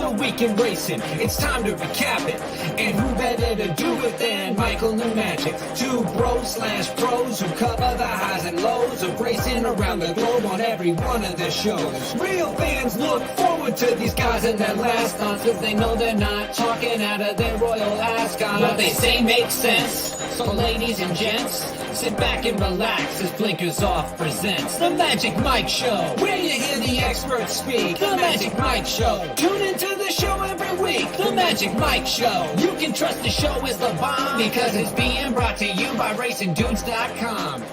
the week in racing. It's time to recap it. And who better to do it than Michael and Magic? Two bros/pros who cover the highs and lows of racing around the globe on every one of their shows. Real fans look forward to these guys and their last stunts, cause they know they're not talking out of their royal ascot. What they say makes sense. So ladies and gents, sit back and relax as Blinkers Off presents The Magic Mike Show, where you hear the experts speak. The Magic Mike Show. Tune into the show every week. The Magic Mike Show. You can trust the show is the bomb because it's being brought to you by RacingDudes.com.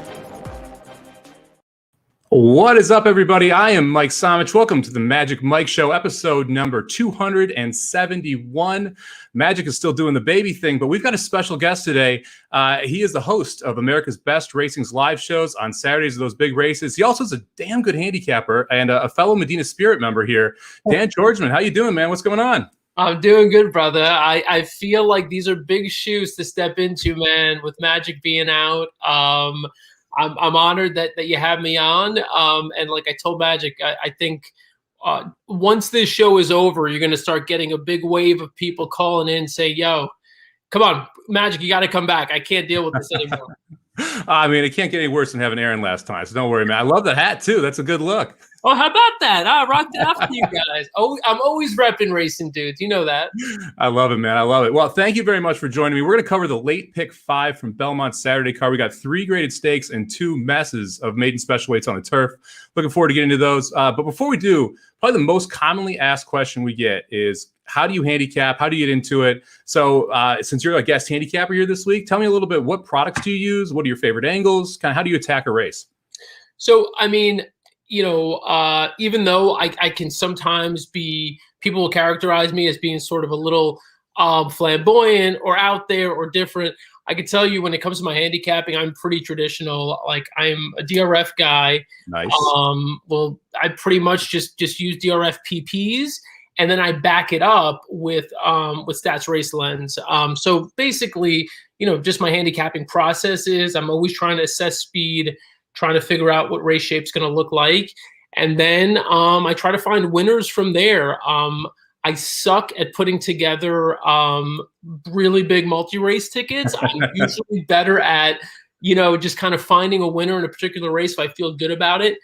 What is up, everybody? I am Mike Somich. Welcome to the Magic Mike Show, episode number 271. Magic is still doing the baby thing, but we've got a special guest today. He is the host of America's Best Racing's live shows on Saturdays of those big races. He also is a damn good handicapper and a fellow Medina Spirit member here. Dan Tordjman, how you doing, man? What's going on? I'm doing good, brother. I feel like these are big shoes to step into, man, with Magic being out. I'm honored that you have me on. And like I told Magic, I think once this show is over, you're going to start getting a big wave of people calling in, say, yo, come on, Magic, you got to come back. I can't deal with this anymore. I mean, it can't get any worse than having Aaron last time. So don't worry, man. I love that hat, too. That's a good look. Oh, how about that? I rocked it out for you guys. Oh, I'm always repping Racing Dudes. You know that. I love it, man. I love it. Well, thank you very much for joining me. We're going to cover the late pick 5 from Belmont Saturday car. We got 3 graded stakes and 2 messes of maiden special weights on the turf. Looking forward to getting into those. But before we do, probably the most commonly asked question we get is, how do you handicap? How do you get into it? So since you're a guest handicapper here this week, tell me a little bit, what products do you use? What are your favorite angles? Kind of how do you attack a race? So, I mean, you know, even though I can sometimes be, people will characterize me as being sort of a little flamboyant or out there or different. I can tell you when it comes to my handicapping, I'm pretty traditional. Like, I'm a DRF guy. Nice. Well, I pretty much just use DRF PPs, and then I back it up with Stats Race Lens. So basically, you know, just my handicapping process is I'm always trying to assess speed, trying to figure out what race shape's going to look like. And then I try to find winners from there. I suck at putting together really big multi-race tickets. I'm usually better at, you know, just kind of finding a winner in a particular race if I feel good about it.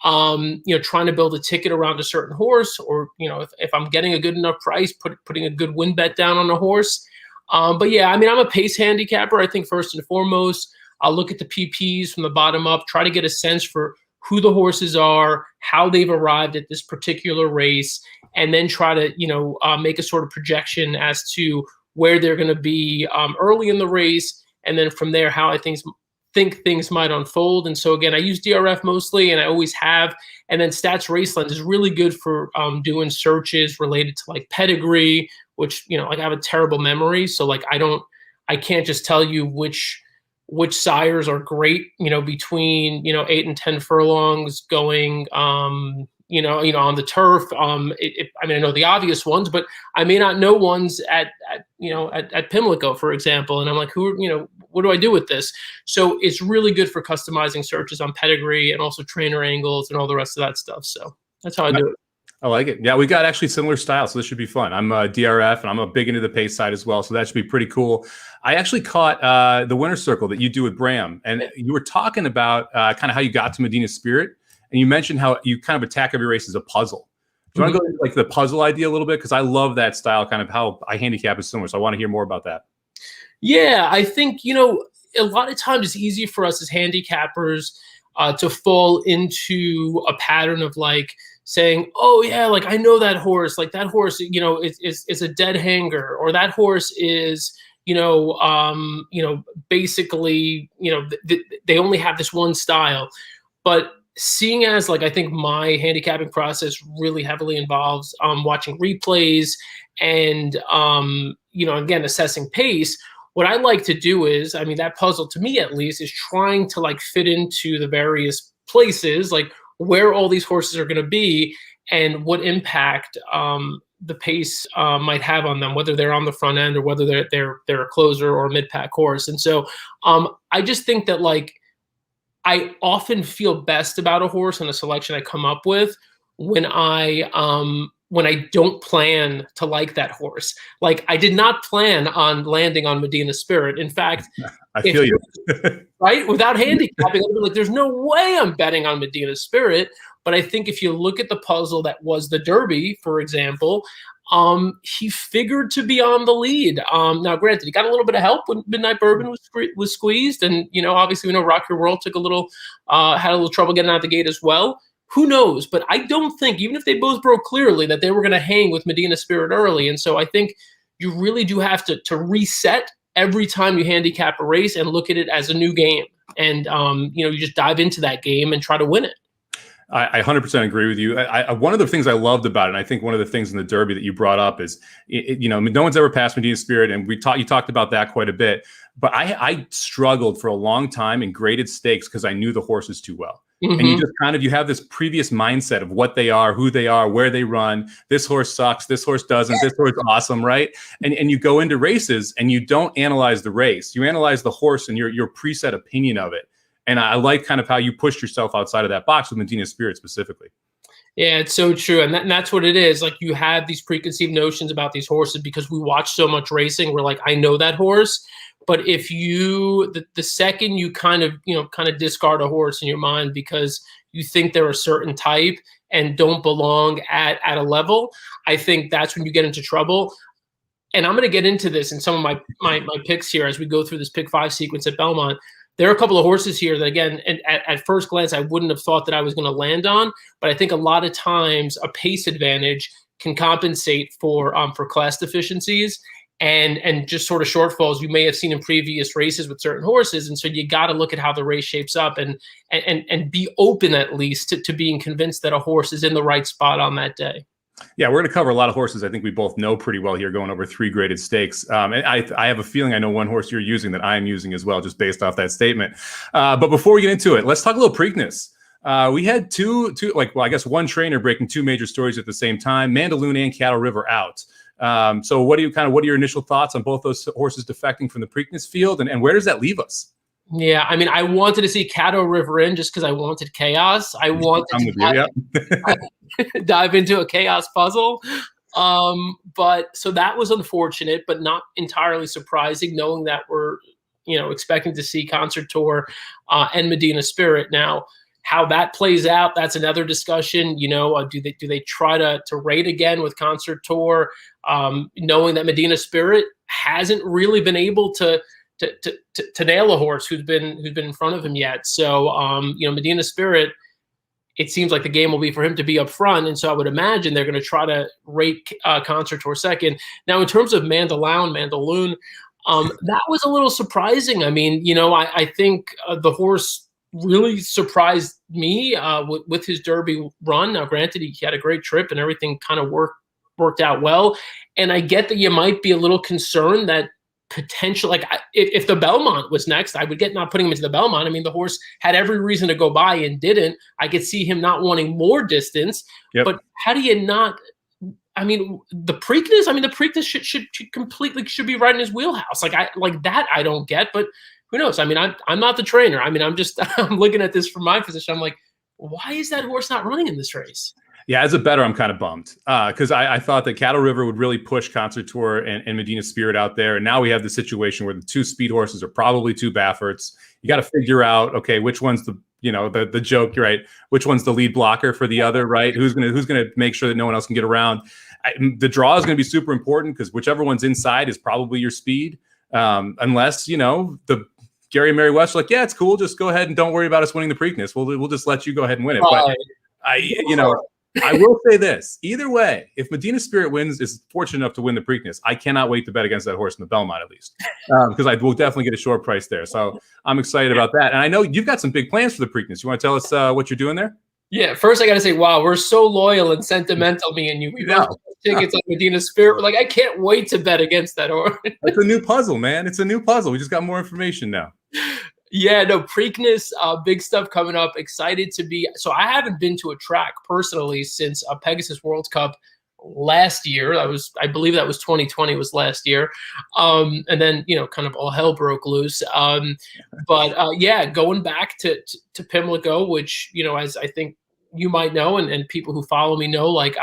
You know, trying to build a ticket around a certain horse, or, you know, if I'm getting a good enough price, putting a good win bet down on a horse. But yeah, I mean, I'm a pace handicapper, I think, first and foremost. I'll look at the PPs from the bottom up, try to get a sense for who the horses are, how they've arrived at this particular race, and then try to, you know, make a sort of projection as to where they're going to be early in the race, and then from there, how I think things might unfold. And so again, I use DRF mostly, and I always have. And then Stats Race Lens is really good for doing searches related to like pedigree, which, you know, like I have a terrible memory, so like I can't just tell you which sires are great, you know, between, you know, 8 and 10 furlongs going, you know, on the turf. I mean, I know the obvious ones, but I may not know ones at Pimlico, for example. And I'm like, you know, what do I do with this? So it's really good for customizing searches on pedigree and also trainer angles and all the rest of that stuff. So that's how I do it. I like it. Yeah, we got actually similar styles, so this should be fun. I'm a DRF, and I'm a big into the pace side as well, so that should be pretty cool. I actually caught the winner's circle that you do with Bram, and you were talking about kind of how you got to Medina Spirit, and you mentioned how you kind of attack every race as a puzzle. Do you want to go into like the puzzle idea a little bit? Because I love that style, kind of how I handicap is similar, so I want to hear more about that. Yeah, I think, you know, a lot of times it's easy for us as handicappers to fall into a pattern of like, saying, oh yeah, like I know that horse, like that horse, you know, is a dead hanger, or that horse is, you know, basically, you know, they only have this one style. But seeing as like, I think my handicapping process really heavily involves watching replays and, you know, again, assessing pace. What I like to do is, I mean, that puzzle to me at least is trying to like fit into the various places, like where all these horses are going to be and what impact the pace might have on them, whether they're on the front end or whether they're a closer or a mid-pack horse. And so I just think that like I often feel best about a horse and a selection I come up with when I when I don't plan to like that horse. Like, I did not plan on landing on Medina Spirit. In fact, I feel you. Right? Without handicapping, I'd be like, there's no way I'm betting on Medina Spirit. But I think if you look at the puzzle that was the Derby, for example, he figured to be on the lead. Now, granted, he got a little bit of help when Midnight Bourbon was squeezed, and obviously we know Rock Your World took had a little trouble getting out the gate as well. Who knows? But I don't think, even if they both broke clearly, that they were going to hang with Medina Spirit early. And so I think you really do have to reset every time you handicap a race and look at it as a new game. And you just dive into that game and try to win it. I 100% agree with you. One of the things I loved about it, and I think one of the things in the Derby that you brought up is, no one's ever passed Medina Spirit, and you talked about that quite a bit. But I struggled for a long time in graded stakes because I knew the horses too well. Mm-hmm. And you just you have this previous mindset of what they are, who they are, where they run. This horse sucks. This horse doesn't. This horse is awesome, right? And you go into races and you don't analyze the race. You analyze the horse and your preset opinion of it. And I like kind of how you pushed yourself outside of that box with Medina Spirit specifically. Yeah, it's so true. And that's what it is. Like, you have these preconceived notions about these horses because we watch so much racing. We're like, I know that horse. But if the second you kind of discard a horse in your mind because you think they're a certain type and don't belong at a level, I think that's when you get into trouble. And I'm going to get into this in some of my picks here as we go through this pick 5 sequence at Belmont. There are a couple of horses here that, again, at first glance, I wouldn't have thought that I was going to land on. But I think a lot of times a pace advantage can compensate for class deficiencies and just sort of shortfalls you may have seen in previous races with certain horses. And so you got to look at how the race shapes up and be open at least to being convinced that a horse is in the right spot on that day. Yeah, we're going to cover a lot of horses I think we both know pretty well here, going over 3 graded stakes. And I have a feeling I know one horse you're using that I'm using as well, just based off that statement. But before we get into it, let's talk a little Preakness. We had I guess one trainer breaking 2 major stories at the same time, Mandaloun and Cattle River out. So what are your initial thoughts on both those horses defecting from the Preakness field, and where does that leave us? Yeah, I mean, I wanted to see Caddo River in just because I wanted chaos. I wanted to dive into a chaos puzzle. But so that was unfortunate, but not entirely surprising, knowing that we're, expecting to see Concert Tour and Medina Spirit. Now, how that plays out, that's another discussion. Do they try to rate again with Concert Tour, knowing that Medina Spirit hasn't really been able to nail a horse who's been in front of him yet. So Medina Spirit, it seems like the game will be for him to be up front, and so I would imagine they're going to try to rate Concert Tour second. Now, in terms of Mandaloun, that was a little surprising. I mean, I think the horse really surprised me with his Derby run. Now, granted, he had a great trip and everything kind of worked out well, and I get that you might be a little concerned that potential, if the Belmont was next, I would get not putting him into the Belmont. I mean, the horse had every reason to go by and didn't. I could see him not wanting more distance. Yep. But how do you not? I mean, the Preakness should be right in his wheelhouse. I don't get, but who knows? I mean, I'm not the trainer. I mean, I'm looking at this from my position. I'm like, why is that horse not running in this race? Yeah, as a bettor, I'm kind of bummed because I thought that Cattle River would really push Concert Tour and Medina Spirit out there. And now we have the situation where the 2 speed horses are probably 2 Bafferts. You got to figure out, okay, which one's the joke, right? Which one's the lead blocker for the other, right? Who's gonna make sure that no one else can get around? The draw is going to be super important because whichever one's inside is probably your speed, unless the Gary and Mary West are like, yeah, it's cool, just go ahead and don't worry about us winning the Preakness. We'll just let you go ahead and win it. But I will say this. Either way, if Medina Spirit is fortunate enough to win the Preakness, I cannot wait to bet against that horse in the Belmont at least, because I will definitely get a short price there. So I'm excited about that. And I know you've got some big plans for the Preakness. You want to tell us what you're doing there? Yeah, first I got to say, wow, we're so loyal and sentimental, me and you. We got tickets on Medina Spirit. We're like, I can't wait to bet against that horse. It's a new puzzle, man. It's a new puzzle. We just got more information now. Yeah, no, Preakness, big stuff coming up. Excited to be. So I haven't been to a track personally since Pegasus World Cup last year. I believe that was 2020 was last year. And then, kind of all hell broke loose. But going back to Pimlico, which, as I think you might know, and people who follow me know, like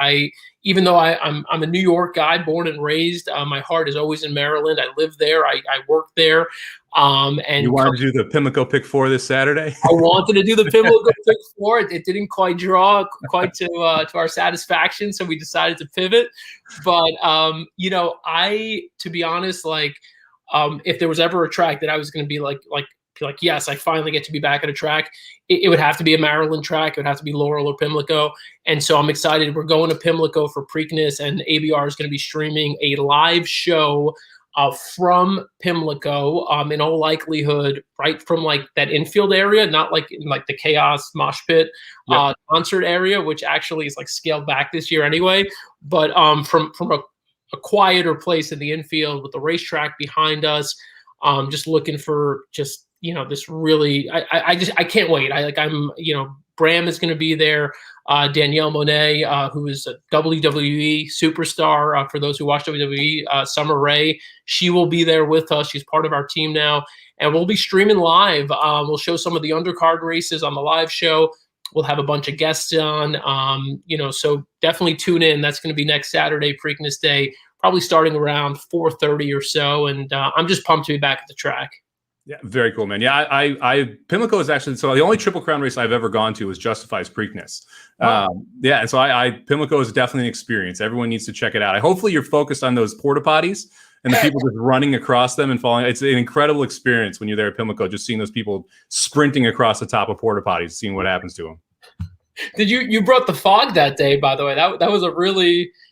even though I'm a New York guy, born and raised, my heart is always in Maryland. I live there. I work there. And you wanted to do the Pimlico pick 4 this Saturday? I wanted to do the Pimlico pick 4. It didn't quite draw quite to our satisfaction, so we decided to pivot. But to be honest, like if there was ever a track that I was going to be like, yes, I finally get to be back at a track, it would have to be a Maryland track. It would have to be Laurel or Pimlico. And so I'm excited. We're going to Pimlico for Preakness, and ABR is going to be streaming a live show from Pimlico, in all likelihood, right from like that infield area, not like in like the Chaos Mosh Pit concert area, which actually is like scaled back this year anyway. But from a quieter place in the infield with the racetrack behind us, just looking for just, this really, I can't wait. Bram is going to be there. Danielle Monet, who is a WWE superstar, for those who watch WWE, Summer Rae, she will be there with us. She's part of our team now, and we'll be streaming live. We'll show some of the undercard races on the live show. We'll have a bunch of guests on, so definitely tune in. That's going to be next Saturday, Preakness Day, probably starting around 4:30 or so. And I'm just pumped to be back at the track. Yeah, very cool, man. Yeah, I Pimlico is actually, so the only Triple Crown race I've ever gone to was Justify's Preakness. Wow. And so Pimlico is definitely an experience. Everyone needs to check it out. Hopefully you're focused on those porta potties and the people just running across them and falling. It's an incredible experience when you're there at Pimlico, just seeing those people sprinting across the top of porta potties, seeing what happens to them. You brought the fog that day, by the way. That was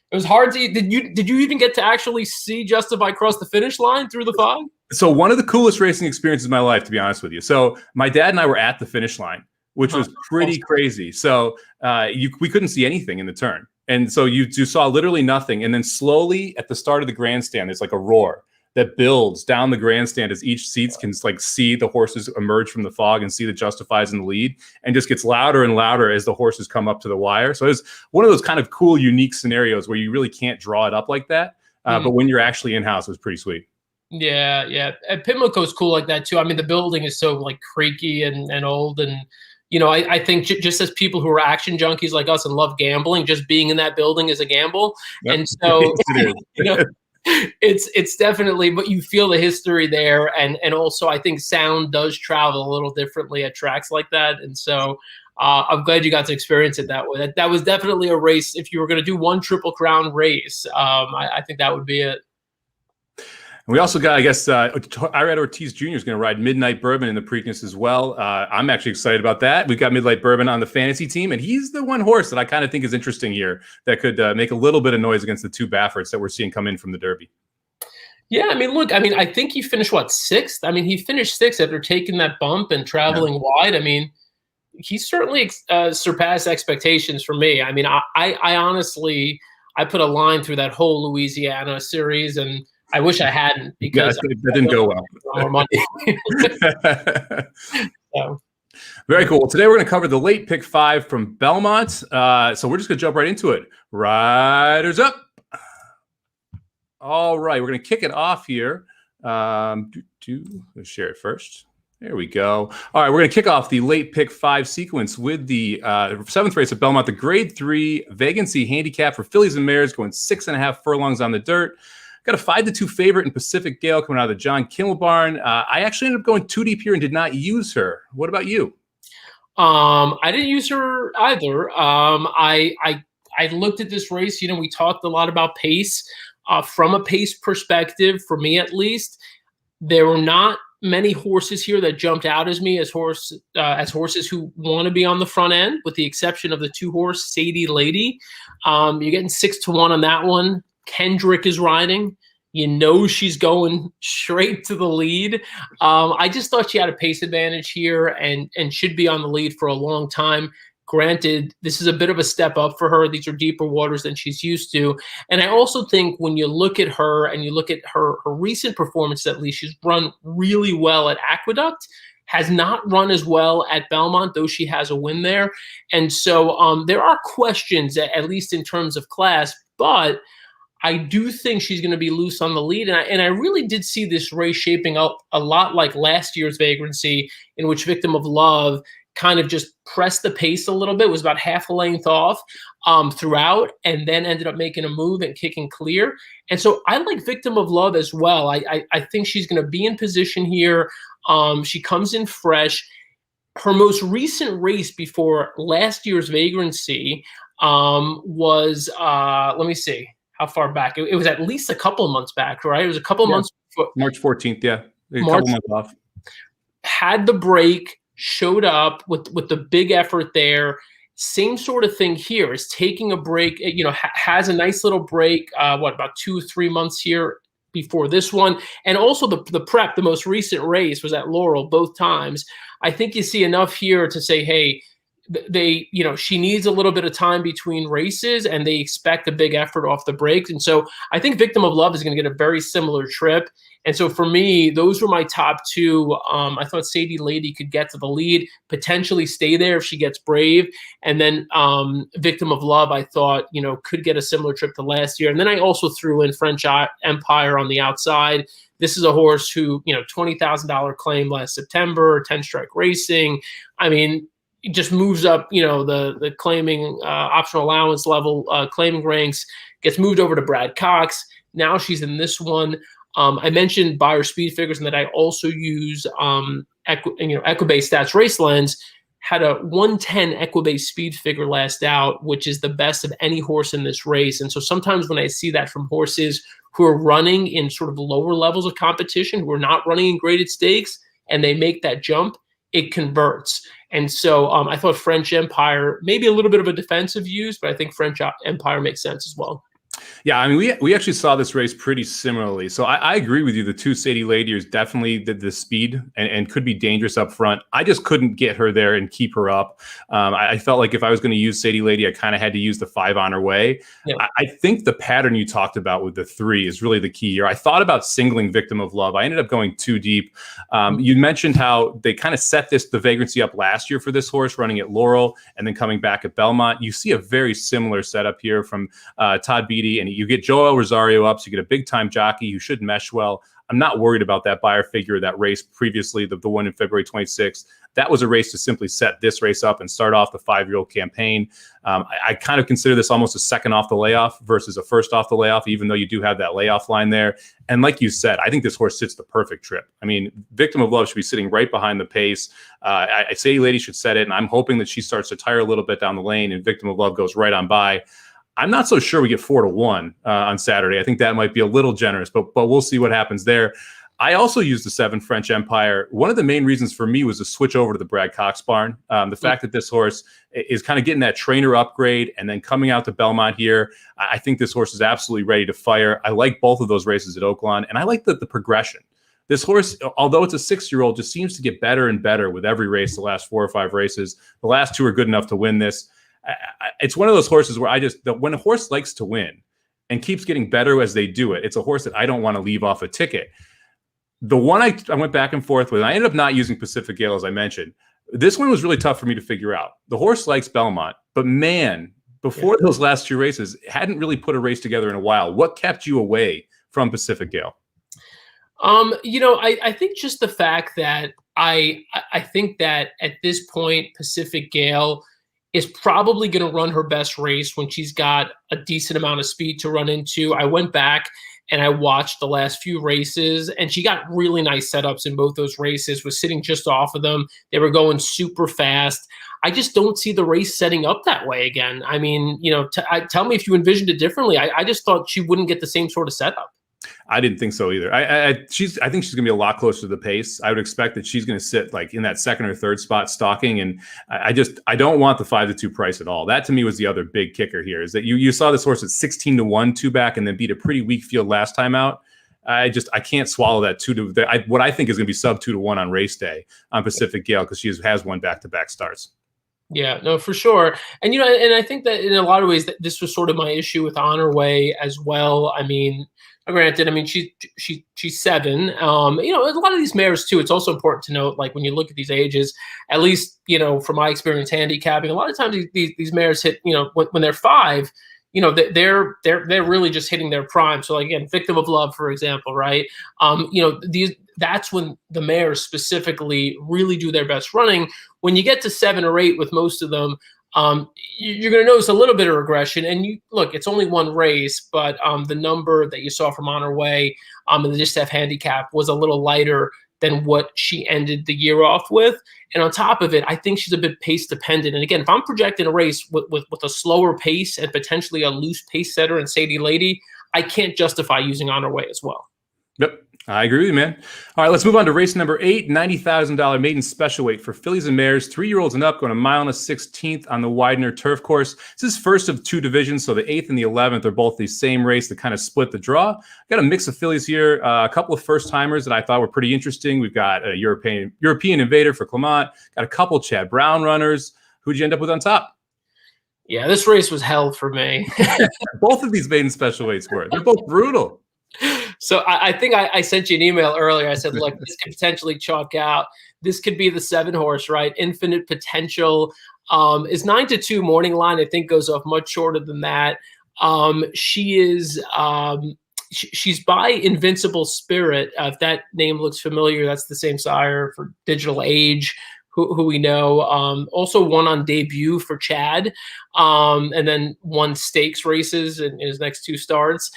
it was hard to. Did you even get to actually see Justify cross the finish line through the fog? So one of the coolest racing experiences of my life, to be honest with you. So my dad and I were at the finish line, which was pretty crazy. So we couldn't see anything in the turn. And so you saw literally nothing. And then slowly at the start of the grandstand, there's like a roar that builds down the grandstand as each seats can like see the horses emerge from the fog and see the Justifies in the lead, and just gets louder and louder as the horses come up to the wire. So it's one of those kind of cool, unique scenarios where you really can't draw it up like that. But when you're actually in-house, it was pretty sweet. Yeah. And Pimlico is cool like that too. I mean, the building is so like creaky and old, and I think just as people who are action junkies like us and love gambling, just being in that building is a gamble. Yep. And so it's definitely, but you feel the history there, and also I think sound does travel a little differently at tracks like that, and so I'm glad you got to experience it that way. That was definitely a race. If you were going to do one Triple Crown race, I think that would be it. And we also got, I guess, Irad Ortiz Jr. is going to ride Midnight Bourbon in the Preakness as well. I'm actually excited about that. We've got Midnight Bourbon on the fantasy team, and he's the one horse that I kind of think is interesting here that could make a little bit of noise against the two Baffords that we're seeing come in from the Derby. Yeah, I mean, look, I think he finished, sixth? I mean, he finished sixth after taking that bump and traveling wide. I mean, he certainly surpassed expectations for me. I mean, I honestly, I put a line through that whole Louisiana series, and I wish I hadn't, because that didn't go well. More money. So. Very cool. Today we're going to cover the late pick 5 from Belmont. So we're just going to jump right into it. Riders up. All right, we're going to kick it off here. Let's share it first. There we go. All right, we're going to kick off the late pick 5 sequence with the 7th race at Belmont, the Grade 3 Vagrancy handicap for fillies and mares, going 6.5 furlongs on the dirt. Got a 5-2 favorite in Pacific Gale coming out of the John Kimmel barn. I actually ended up going too deep here and did not use her. What about you? I didn't use her either. I looked at this race. We talked a lot about pace. From a pace perspective, for me at least, there were not many horses here that jumped out as me as horses who want to be on the front end, with the exception of the 2-horse Sadie Lady. You're getting 6-1 on that one. Kendrick is riding. She's going straight to the lead. I just thought she had a pace advantage here and should be on the lead for a long time. Granted, this is a bit of a step up for her. These are deeper waters than she's used to. And I also think when you look at her and you look at her recent performance, at least she's run really well at Aqueduct, has not run as well at Belmont, though she has a win there. And so there are questions, at least in terms of class, but I do think she's going to be loose on the lead. And I really did see this race shaping up a lot like last year's Vagrancy, in which Victim of Love kind of just pressed the pace a little bit, was about half a length off throughout, and then ended up making a move and kicking clear. And so I like Victim of Love as well. I think she's going to be in position here. She comes in fresh. Her most recent race before last year's Vagrancy was, let me see how far back. It was at least a couple of months back, right? It was a couple of months before. March 14th, yeah. A couple months off. Had the break, showed up with the big effort there. Same sort of thing here, is taking a break, has a nice little break, about 2 or 3 months here before this one. And also the prep, the most recent race was at Laurel both times. I think you see enough here to say, hey, she needs a little bit of time between races, and they expect a big effort off the breaks. And so I think Victim of Love is going to get a very similar trip. And so for me, those were my top two. I thought Sadie Lady could get to the lead, potentially stay there if she gets brave. And then Victim of Love, I thought, could get a similar trip to last year. And then I also threw in French Empire on the outside. This is a horse who, $20,000 claim last September, 10 strike racing. I mean, it just moves up, the claiming optional allowance level, claiming ranks, gets moved over to Brad Cox. Now she's in this one. I mentioned Beyer speed figures, and that I also use Equibase Stats Race Lens. Had a 110 Equibase speed figure last out, which is the best of any horse in this race. And so sometimes when I see that from horses who are running in sort of lower levels of competition, who are not running in graded stakes, and they make that jump, it converts. And so I thought French Empire, maybe a little bit of a defensive use, but I think French Empire makes sense as well. Yeah, I mean, we actually saw this race pretty similarly. So I agree with you. The two Sadie Ladiers definitely did the speed and could be dangerous up front. I just couldn't get her there and keep her up. I felt like if I was going to use Sadie Lady, I kind of had to use the 5 on her way. Yeah. I think the pattern you talked about with the 3 is really the key here. I thought about singling Victim of Love. I ended up going too deep. You mentioned how they kind of set the Vagrancy up last year for this horse, running at Laurel and then coming back at Belmont. You see a very similar setup here from Todd Beattie, and you get Joel Rosario up, so you get a big-time jockey who should mesh well. I'm not worried about that Beyer figure, that race previously, the one in February 26th. That was a race to simply set this race up and start off the 5-year-old campaign. I kind of consider this almost a second off the layoff versus a first off the layoff, even though you do have that layoff line there. And like you said, I think this horse sits the perfect trip. I mean, Victim of Love should be sitting right behind the pace. I say Lady should set it, and I'm hoping that she starts to tire a little bit down the lane and Victim of Love goes right on by. I'm not so sure we get 4-1 on Saturday. I think that might be a little generous, but we'll see what happens there. I also used the 7 French Empire. One of the main reasons for me was to switch over to the Brad Cox barn. The fact that this horse is kind of getting that trainer upgrade and then coming out to Belmont here, I think this horse is absolutely ready to fire. I like both of those races at Oaklawn, and I like the progression. This horse, although it's a 6-year-old, just seems to get better and better with every race, the last 4 or 5 races. The last 2 are good enough to win this. It's one of those horses where when a horse likes to win and keeps getting better as they do it, it's a horse that I don't want to leave off a ticket. The one I went back and forth with, and I ended up not using Pacific Gale, as I mentioned. This one was really tough for me to figure out. The horse likes Belmont, but man, before those last 2 races, hadn't really put a race together in a while. What kept you away from Pacific Gale? I think just the fact that I think that at this point, Pacific Gale is probably going to run her best race when she's got a decent amount of speed to run into. I went back and I watched the last few races, and she got really nice setups in both those races, was sitting just off of them. They were going super fast. I just don't see the race setting up that way again. I mean, tell me if you envisioned it differently. I just thought she wouldn't get the same sort of setup. I didn't think so either. I think she's going to be a lot closer to the pace. I would expect that she's going to sit like in that 2nd or 3rd spot stalking. And I don't want the 5-2 price at all. That to me was the other big kicker here, is that you saw this horse at 16-1 2 back and then beat a pretty weak field last time out. I can't swallow that what I think is going to be sub 2-1 on race day on Pacific Gale, because she has won back-to-back starts. Yeah, no, for sure. And, and I think that in a lot of ways that this was sort of my issue with Honor Way as well. I mean, granted, she's 7. A lot of these mares too, it's also important to note, like when you look at these ages, at least, from my experience handicapping, a lot of times these mares hit, when they're 5, you know, they're really just hitting their prime. So like, again, Victim of Love, for example, right? You know, that's when the mares specifically really do their best running. When you get to 7 or 8 with most of them, you're going to notice a little bit of regression. And you look, it's only one race, but the number that you saw from On Her Way in the Distaff handicap was a little lighter than what she ended the year off with. And on top of it, I think she's a bit pace dependent. And again, if I'm projecting a race with a slower pace and potentially a loose pace setter and Sadie Lady, I can't justify using On Her Way as well. Yep. I agree with you, man. All right, let's move on to race number 8, $90,000 maiden special weight for fillies and mares, 3-year-olds and up, going a mile and a 16th on the Widener turf course. This is first of 2 divisions, so the 8th and the 11th are both the same race that kind of split the draw. Got a mix of fillies here, a couple of first-timers that I thought were pretty interesting. We've got a European Invader for Clement, got a couple Chad Brown runners. Who'd you end up with on top? Yeah, this race was hell for me. Both of these maiden special weights were. They're both brutal. So I think I sent you an email earlier. I said, look, this could potentially chalk out. This could be the 7 horse, right? Infinite Potential is 9-2 morning line. I think goes off much shorter than that. She is she's by Invincible Spirit. If that name looks familiar, that's the same sire for Digital Age, who we know. Also won on debut for Chad, and then won stakes races in his next 2 starts.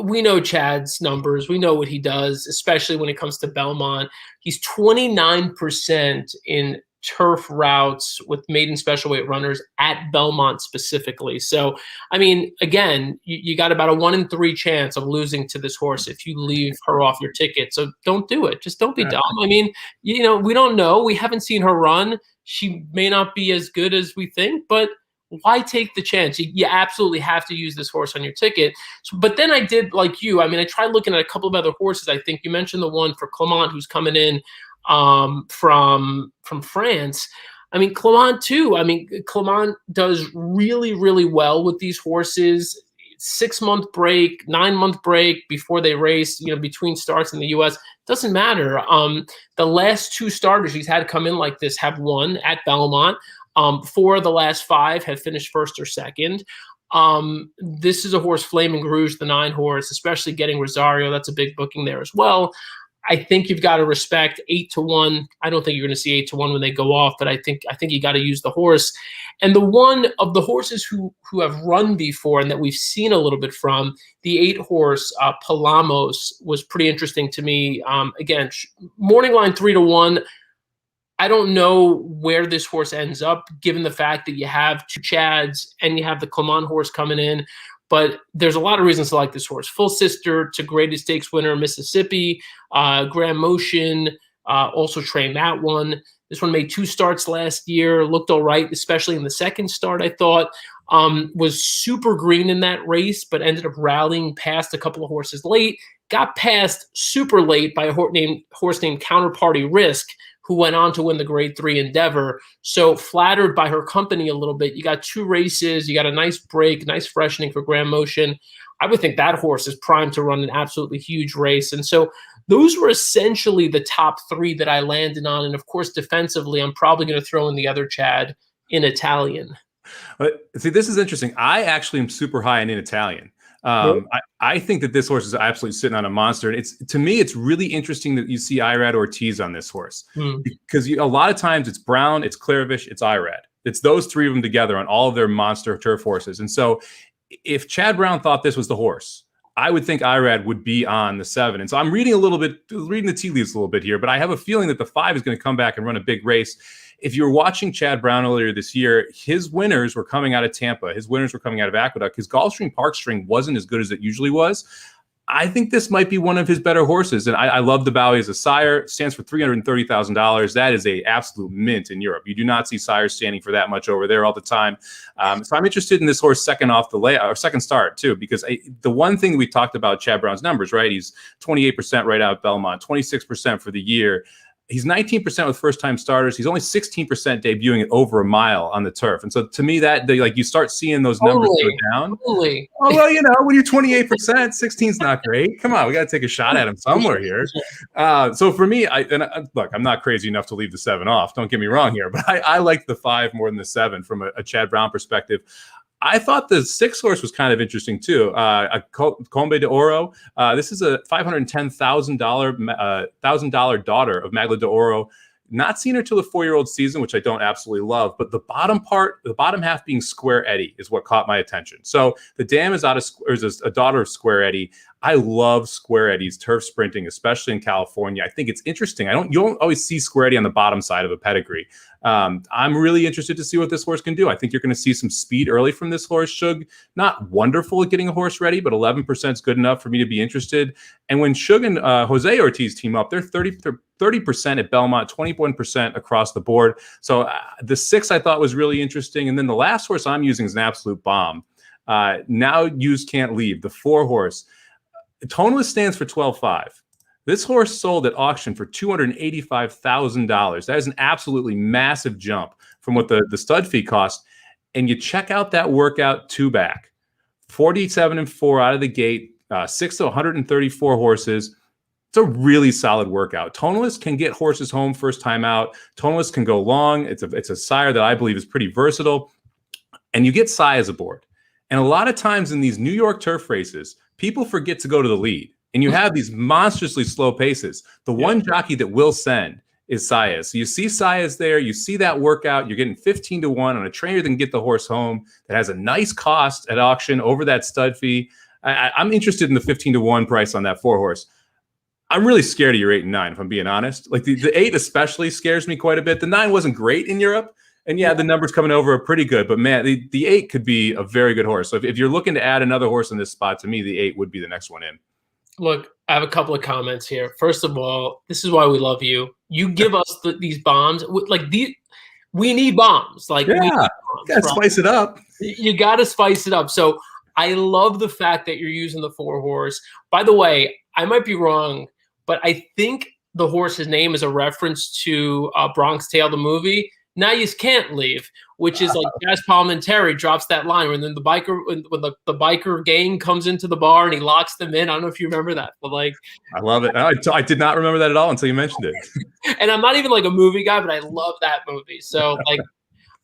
We know Chad's numbers. We know what he does, especially when it comes to Belmont. He's 29% in turf routes with maiden special weight runners at Belmont specifically. So, I mean, again, you got about a 1 in 3 chance of losing to this horse if you leave her off your ticket. So don't do it. Just don't be dumb. I mean, you know, we don't know. We haven't seen her run. She may not be as good as we think, but why take the chance? You absolutely have to use this horse on your ticket. So, but then I did like you. I mean, I tried looking at a couple of other horses. I think you mentioned the one for Clement who's coming in from France. I mean, Clement too. I mean, Clement does really, really well with these horses. 6-month break, 9-month break before they race, you know, between starts in the US. Doesn't matter. The last 2 starters he's had come in like this have won at Belmont. 4 of the last 5 have finished first or second. This is a horse, Flaming Rouge, the 9 horse, especially getting Rosario. That's a big booking there as well. I think you've got to respect 8-1. I don't think you're going to see 8-1 when they go off, but I think you got to use the horse. And the one of the horses who have run before and that we've seen a little bit from, the 8 horse Palamos was pretty interesting to me. Again, morning line 3-1. I don't know where this horse ends up, given the fact that you have 2 Chads and you have the Clement horse coming in. But there's a lot of reasons to like this horse. Full sister to Greatest Stakes winner Mississippi, Grand Motion, also trained that one. This one made 2 starts last year, looked all right, especially in the second start, I thought. Was super green in that race, but ended up rallying past a couple of horses late. Got passed super late by a horse named Counterparty Risk, who went on to win the Grade 3 Endeavor. So flattered by her company a little bit. You got 2 races. You got a nice break, nice freshening for Grand Motion. I would think that horse is primed to run an absolutely huge race. And so those were essentially the top 3 that I landed on. And of course, defensively, I'm probably going to throw in the other Chad in Italian. See, this is interesting. I actually am super high in Italian. I think that this horse is absolutely sitting on a monster. And to me, it's really interesting that you see Irad Ortiz on this horse because a lot of times it's Brown, it's Claravish, it's Irad. It's those 3 of them together on all of their monster turf horses. And so if Chad Brown thought this was the horse, I would think Irad would be on the 7. And so I'm reading the tea leaves a little bit here, but I have a feeling that the 5 is going to come back and run a big race. If you were watching Chad Brown earlier this year, his winners were coming out of Tampa. His winners were coming out of Aqueduct. His Gulfstream Park string wasn't as good as it usually was. I think this might be one of his better horses. And I love the Bowie as a sire. It stands for $330,000. That is a absolute mint in Europe. You do not see sires standing for that much over there all the time. So I'm interested in this horse second off the layout or second start too, because the one thing we talked about Chad Brown's numbers, right? He's 28% right out of Belmont, 26% for the year. He's 19% with first-time starters. He's only 16% debuting at over a mile on the turf. And so to me, that you start seeing those numbers go down. Totally. Oh, well, you know, when you're 28%, 16's not great. Come on, we got to take a shot at him somewhere here. So for me, look, I'm not crazy enough to leave the 7 off. Don't get me wrong here, but I like the 5 more than the 7 from a Chad Brown perspective. I thought the 6 horse was kind of interesting too. A Combe de Oro. This is a $510,000 daughter of Magla de Oro. Not seen her till the 4-year-old season, which I don't absolutely love. But the bottom half being Square Eddie is what caught my attention. So the dam is is a daughter of Square Eddie. I love Square Eddie's turf sprinting, especially in California. I think it's interesting. You don't always see Square Eddie on the bottom side of a pedigree. I'm really interested to see what this horse can do. I think you're going to see some speed early from this horse. Shug, not wonderful at getting a horse ready, but 11% is good enough for me to be interested. And when Shug and Jose Ortiz team up, they're 30% at Belmont, 21% across the board. So the 6 I thought was really interesting. And then the last horse I'm using is an absolute bomb. Now Used Can't Leave, the 4 horse. Toneless stands for 12.5. This horse sold at auction for $285,000. That is an absolutely massive jump from what the stud fee cost. And you check out that workout 2-back, 47-4 out of the gate, 6 to 134 horses. It's a really solid workout. Toneless can get horses home first time out. Toneless can go long. It's a sire that I believe is pretty versatile. And you get size aboard. And a lot of times in these New York turf races, people forget to go to the lead. And you have these monstrously slow paces. The one jockey that will send is Saez. So you see Saez there. You see that workout. You're getting 15-1 on a trainer that can get the horse home, that has a nice cost at auction over that stud fee. I'm interested in the 15-1 price on that 4 horse. I'm really scared of your 8 and 9, if I'm being honest. Like the 8 especially scares me quite a bit. The 9 wasn't great in Europe. And yeah, the numbers coming over are pretty good. But man, the 8 could be a very good horse. So if you're looking to add another horse in this spot, to me, the 8 would be the next one in. Look, I have a couple of comments here. First of all, this is why we love you. You give us these bombs. We need bombs. Like, yeah, we need bombs, gotta spice it up. You got to spice it up. So I love the fact that you're using the 4 horse. By the way, I might be wrong, but I think the horse's name is a reference to Bronx Tale, the movie. Now You Can't Leave, which is like Jazz Palmentary drops that line when then the biker gang comes into the bar and he locks them in. I don't know if you remember that, but like, I love it. I did not remember that at all until you mentioned it. And I'm not even like a movie guy, but I love that movie. So like,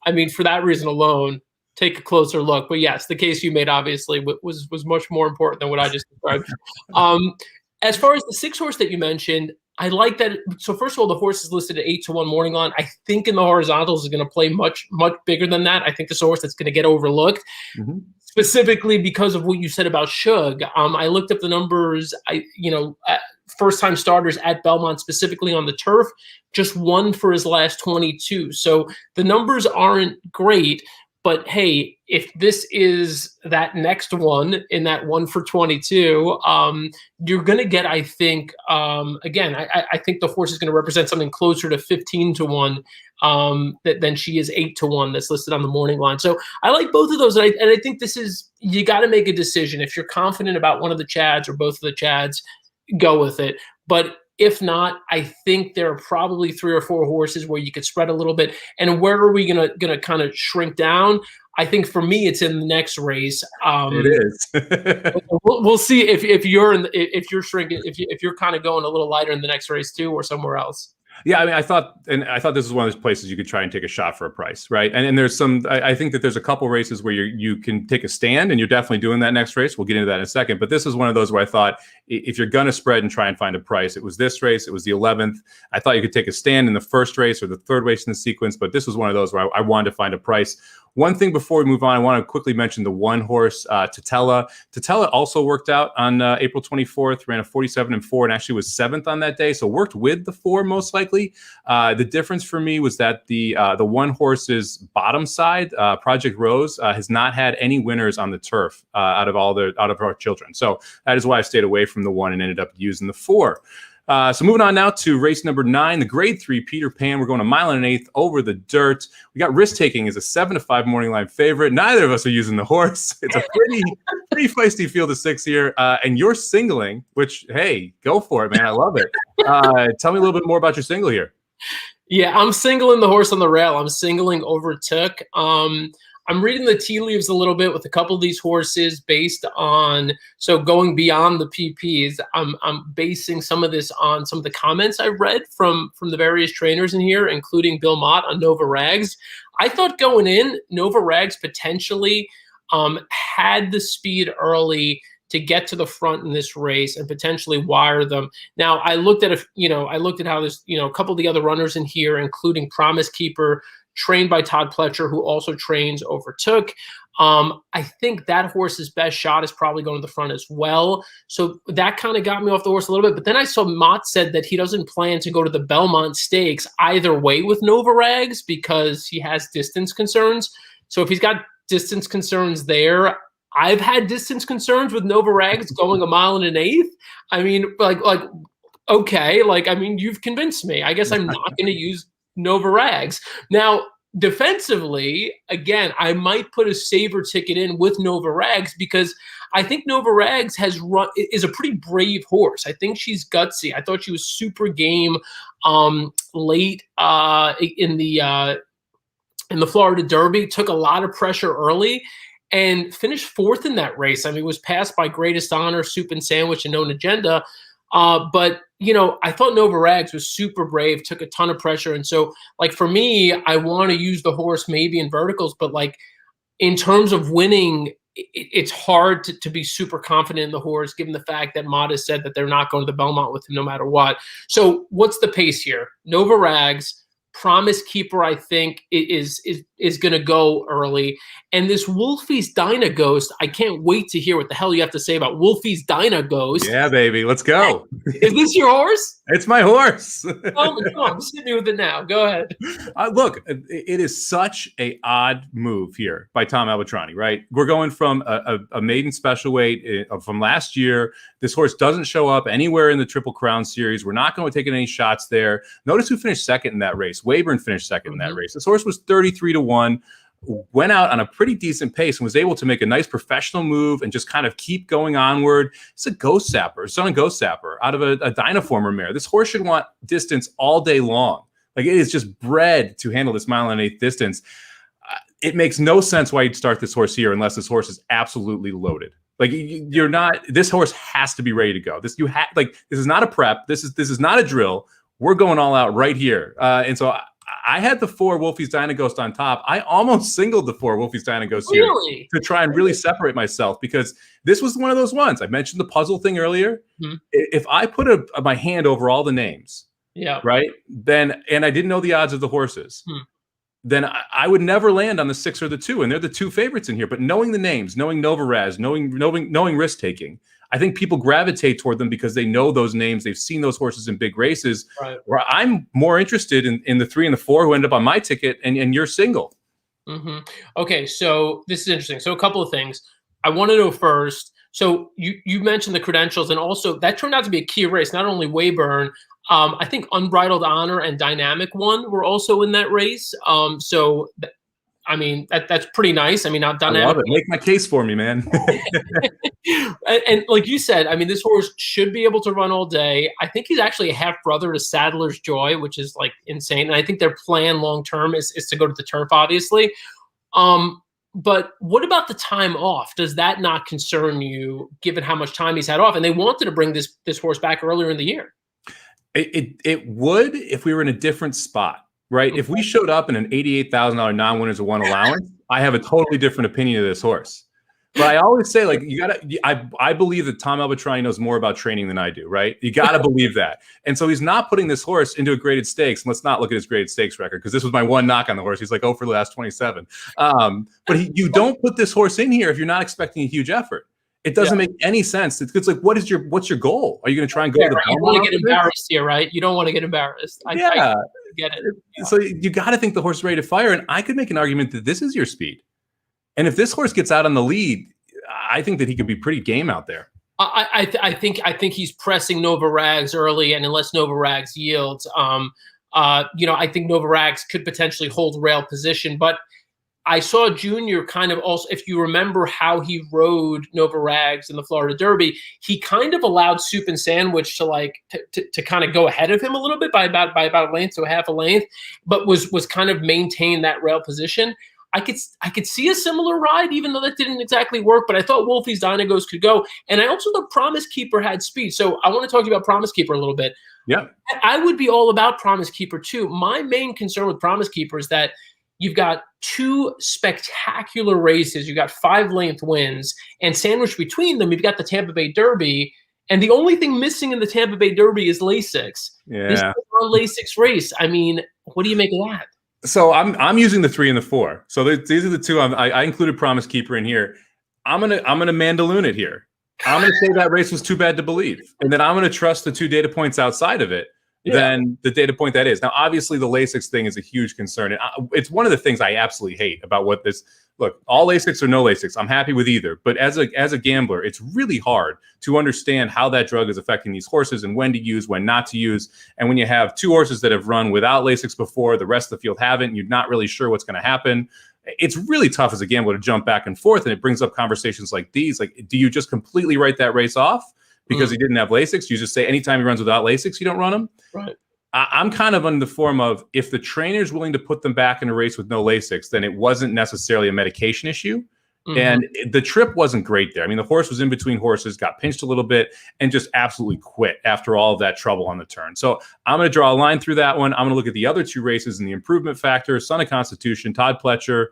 I mean, for that reason alone, take a closer look. But yes, the case you made obviously was much more important than what I just described. As far as the 6 horse that you mentioned, I like that. So first of all, the horse is listed at 8-1 morning line. I think in the horizontals is going to play much, much bigger than that. I think this horse that's going to get overlooked, specifically because of what you said about Shug. I looked up the numbers. First time starters at Belmont, specifically on the turf, just 1 for his last 22. So the numbers aren't great. But hey, if this is that next one in that 1 for 22, you're going to get, I think, again, I think the horse is going to represent something closer to 15-1 than she is 8-1 that's listed on the morning line. So I like both of those. And I think this is, you got to make a decision. If you're confident about one of the Chads or both of the Chads, go with it. But if not, I think there are probably 3 or 4 horses where you could spread a little bit. And where are we gonna kind of shrink down? I think for me, it's in the next race. It is. We'll see if you're shrinking, if you're kind of going a little lighter in the next race too, or somewhere else. Yeah, I mean, I thought this was one of those places you could try and take a shot for a price, right? And there's some, I think that there's a couple races where you can take a stand, and you're definitely doing that next race. We'll get into that in a second. But this is one of those where I thought if you're gonna spread and try and find a price, it was this race. It was the 11th. I thought you could take a stand in the first race or the third race in the sequence, but this was one of those where I wanted to find a price. One thing before we move on, I want to quickly mention the 1 horse, Tatella. Tatella also worked out on April 24th, ran a 47-4, and actually was 7th on that day. So worked with the 4 most likely. The difference for me was that the 1 horse's bottom side, Project Rose, has not had any winners on the turf out of our children. So that is why I stayed away from the 1 and ended up using the 4. So moving on now to race number 9, the grade 3 Peter Pan. We're going a 1 1/8 over the dirt. We got Risk Taking as a 7-5 morning line favorite. Neither of us are using the horse. It's a pretty feisty field of 6 here. And you're singling, which, hey, go for it, man. I love it. Tell me a little bit more about your single here. Yeah, I'm singling the horse on the rail. I'm singling Overtook. I'm reading the tea leaves a little bit with a couple of these horses based on, so going beyond the PPs, I'm basing some of this on some of the comments I've read from the various trainers in here, including Bill Mott on Nova Rags. I thought going in, Nova Rags potentially had the speed early to get to the front in this race and potentially wire them. Now, I looked at how there's, a couple of the other runners in here, including Promise Keeper, trained by Todd Pletcher, who also trains Overtook. I think that horse's best shot is probably going to the front as well. So that kind of got me off the horse a little bit. But then I saw Mott said that he doesn't plan to go to the Belmont Stakes either way with Nova Rags because he has distance concerns. So if he's got distance concerns there, I've had distance concerns with Nova Rags going 1 1/8 miles. I mean, okay, you've convinced me. I guess I'm not going to use Nova Rags. Now, defensively, again, I might put a saver ticket in with Nova Rags because I think Nova Rags is a pretty brave horse. I think she's gutsy. I thought she was super game late in the Florida Derby. Took a lot of pressure early and finished fourth in that race. I mean, was passed by Greatest Honor, Soup and Sandwich, and Known Agenda. But I thought Nova Rags was super brave, took a ton of pressure. And so, for me, I want to use the horse maybe in verticals, but in terms of winning, it's hard to be super confident in the horse, given the fact that Mott has said that they're not going to the Belmont with him no matter what. So what's the pace here? Nova Rags, Promise Keeper, I think, is going to go early. And this Wolfie's Dyna Ghost, I can't wait to hear what the hell you have to say about Wolfie's Dyna Ghost. Yeah, baby, let's go. Is this your horse? It's my horse. Oh, come on, just hit me with it now. Go ahead. Look, it is such a odd move here by Tom Albatrani, right? We're going from a maiden special weight from last year. This horse doesn't show up anywhere in the Triple Crown series. We're not going to take any shots there. Notice who finished second in that race. Wayburn finished second in that race. This horse was 33-1. Went out on a pretty decent pace and was able to make a nice professional move and just kind of keep going onward. It's a ghost sapper, son of ghost sapper out of a Dynaformer mare. This horse should want distance all day long. It is just bred to handle this 1 1/8 distance. It makes no sense why you'd start this horse here unless this horse is absolutely loaded. You're not. This horse has to be ready to go. This is not a prep. This is not a drill. We're going all out right here. And so I had the 4 Wolfie's Dyna Ghost on top. I almost singled the 4 Wolfie's Dyna Ghost here to try and really separate myself because this was one of those ones. I mentioned the puzzle thing earlier. Mm-hmm. If I put my hand over all the names, right, then and I didn't know the odds of the horses, then I would never land on the 6 or the 2, and they're the 2 favorites in here. But knowing the names, knowing Nova Raz, knowing risk taking, I think people gravitate toward them because they know those names. They've seen those horses in big races. Right. Where I'm more interested in the 3 and the 4 who end up on my ticket, and you're single. Mm-hmm. Okay, so this is interesting. So a couple of things. I want to know first. So you mentioned the credentials, and also that turned out to be a key race. Not only Wayburn, I think Unbridled Honor and Dynamic One were also in that race. That's pretty nice. Now Dynamic. I love it. Make my case for me, man. and like you said, this horse should be able to run all day. I think he's actually a half brother to Sadler's Joy, which is insane. And I think their plan long term is to go to the turf, obviously. But what about the time off? Does that not concern you, given how much time he's had off? And they wanted to bring this horse back earlier in the year. It would if we were in a different spot. Right. If we showed up in an $88,000 non-winners of one allowance, I have a totally different opinion of this horse. But I always say, I believe that Tom Albatrani knows more about training than I do. Right. You got to believe that. And so he's not putting this horse into a graded stakes. And let's not look at his graded stakes record because this was my one knock on the horse. He's for the last 27. But you don't put this horse in here if you're not expecting a huge effort. It doesn't make any sense. It's what's your goal? Are you going to try and go to the You want to get embarrassed here, right? You don't want to get embarrassed. I get it. So you got to think the horse is ready to fire. And I could make an argument that this is your speed. And if this horse gets out on the lead, I think that he could be pretty game out there. I think he's pressing Nova Rags early, and unless Nova Rags yields, I think Nova Rags could potentially hold rail position, but I saw Junior kind of also, if you remember how he rode Nova Rags in the Florida Derby, he kind of allowed Soup and Sandwich to kind of go ahead of him a little bit by about a length to a half a length, but was kind of maintain that rail position. I could see a similar ride, even though that didn't exactly work, but I thought Wolfie's Dyna Ghost could go. And I also thought Promise Keeper had speed. So I want to talk to you about Promise Keeper a little bit. Yeah. I would be all about Promise Keeper too. My main concern with Promise Keeper is that you've got 2 spectacular races. You've got 5-length wins, and sandwiched between them, you've got the Tampa Bay Derby. And the only thing missing in the Tampa Bay Derby is Lasix. This is a Lasix race. I mean, what do you make of that? So I'm using the 3 and the 4. So these are the 2. I included Promise Keeper in here. I'm gonna Mandaloon it here. I'm gonna say that race was too bad to believe, and then I'm gonna trust the 2 data points outside of it than the data point that is. Now, obviously, the Lasix thing is a huge concern, and it's one of the things I absolutely hate about what this. Look, all Lasix or no Lasix, I'm happy with either. But as a gambler, it's really hard to understand how that drug is affecting these horses and when to use, when not to use. And when you have 2 horses that have run without Lasix before, the rest of the field haven't, and you're not really sure what's going to happen. It's really tough as a gambler to jump back and forth, and it brings up conversations like these. Like, do you just completely write that race off because he didn't have Lasix? You just say anytime he runs without Lasix, you don't run him? Right. I'm kind of on the form of, if the trainer's willing to put them back in a race with no Lasix, then it wasn't necessarily a medication issue. And the trip wasn't great there. I mean, the horse was in between horses, got pinched a little bit, and just absolutely quit after all of that trouble on the turn. So I'm going to draw a line through that one. I'm going to look at the other 2 races and the improvement factor, Son of Constitution, Todd Pletcher.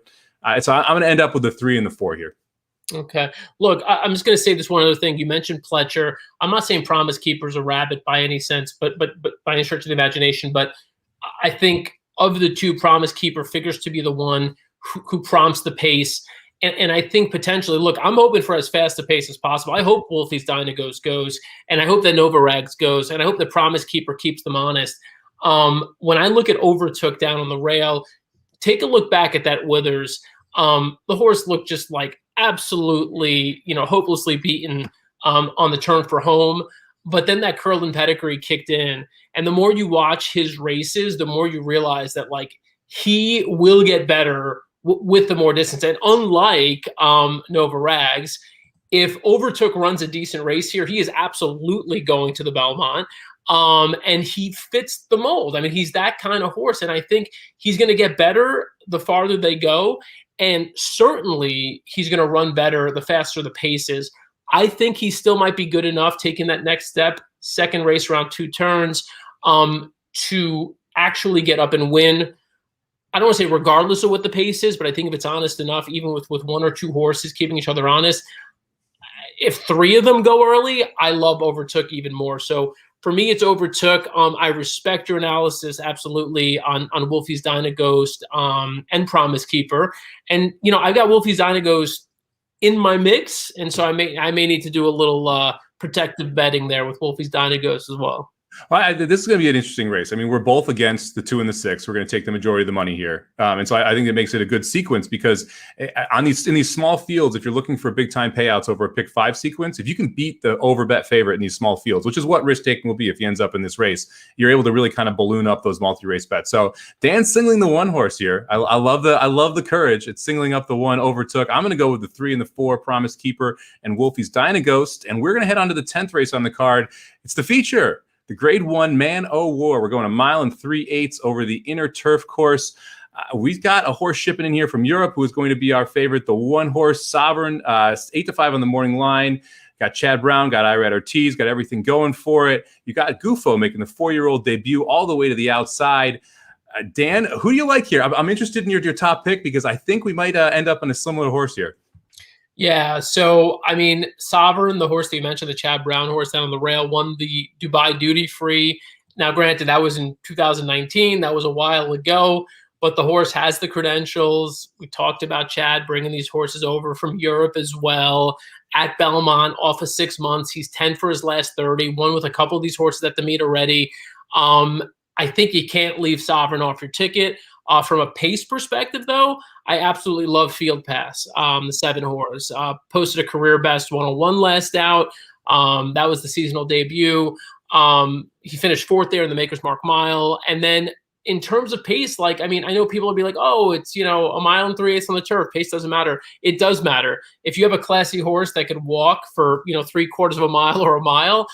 So I'm going to end up with the 3 and the 4 here. Okay. Look, I'm just going to say this one other thing. You mentioned Pletcher. I'm not saying Promise Keeper's a rabbit by any sense, but by any stretch of the imagination. But I think of the 2, Promise Keeper figures to be the one who prompts the pace. And I think potentially, look, I'm hoping for as fast a pace as possible. I hope Wolfie's Dynagos goes, and I hope that Novarags goes, and I hope the Promise Keeper keeps them honest. When I look at Overtook down on the rail, take a look back at that Withers. The horse looked just like absolutely, hopelessly beaten on the turn for home. But then that Curlin pedigree kicked in. And the more you watch his races, the more you realize that, like, he will get better with the more distance. And unlike Novarags, if Overtook runs a decent race here, he is absolutely going to the Belmont. And he fits the mold. I mean, he's that kind of horse. And I think he's going to get better the farther they go. And certainly he's going to run better the faster the pace is. I think he still might be good enough taking that next step, second race around 2 turns, to actually get up and win. I don't want to say regardless of what the pace is, but I think if it's honest enough, even with 1 or 2 horses keeping each other honest, if 3 of them go early, I love Overtook even more. So for me, it's Overtook. I respect your analysis absolutely on Wolfie's Dynagos and Promise Keeper. And I've got Wolfie's Dynagos in my mix, and so I may need to do a little protective betting there with Wolfie's Dynagos as well. Well, this is going to be an interesting race. I mean, we're both against the 2 and the 6. We're going to take the majority of the money here, and so I think it makes it a good sequence, because in these small fields, if you're looking for big time payouts over a pick 5 sequence, if you can beat the overbet favorite in these small fields, which is what risk taking will be if he ends up in this race, you're able to really kind of balloon up those multi-race bets. So Dan's singling the 1 horse here. I love the courage. It's singling up the 1 Overtook. I'm going to go with the 3 and the 4 Promise Keeper and Wolfie's Dynagos, and we're going to head on to the 10th race on the card. It's the feature. The Grade 1 Man O' War. We're going 1 mile and 3/8 over the inner turf course. We've got a horse shipping in here from Europe who is going to be our favorite, the 1 horse Sovereign, 8-5 on the morning line. Got Chad Brown, got Irad Ortiz, got everything going for it. You got Gufo making the 4-year-old debut all the way to the outside. Dan, who do you like here? I'm interested in your top pick, because I think we might end up on a similar horse here. Yeah, so, I mean, Sovereign, the horse that you mentioned, the Chad Brown horse down on the rail, won the Dubai Duty Free. Now, granted, that was in 2019. That was a while ago, but the horse has the credentials. We talked about Chad bringing these horses over from Europe as well. At Belmont, off of 6 months, he's 10 for his last 30, won with a couple of these horses at the meet already. I think you can't leave Sovereign off your ticket. From a pace perspective, though, I absolutely love Field Pass, the 7 horse. Posted a career best 101 last out. That was the seasonal debut. He finished 4th there in the Maker's Mark Mile. And then in terms of pace, like, I mean, I know people will be like, oh, it's, 1 mile and 3/8 on the turf. Pace doesn't matter. It does matter. If you have a classy horse that could walk for, 3/4 of a mile or a mile,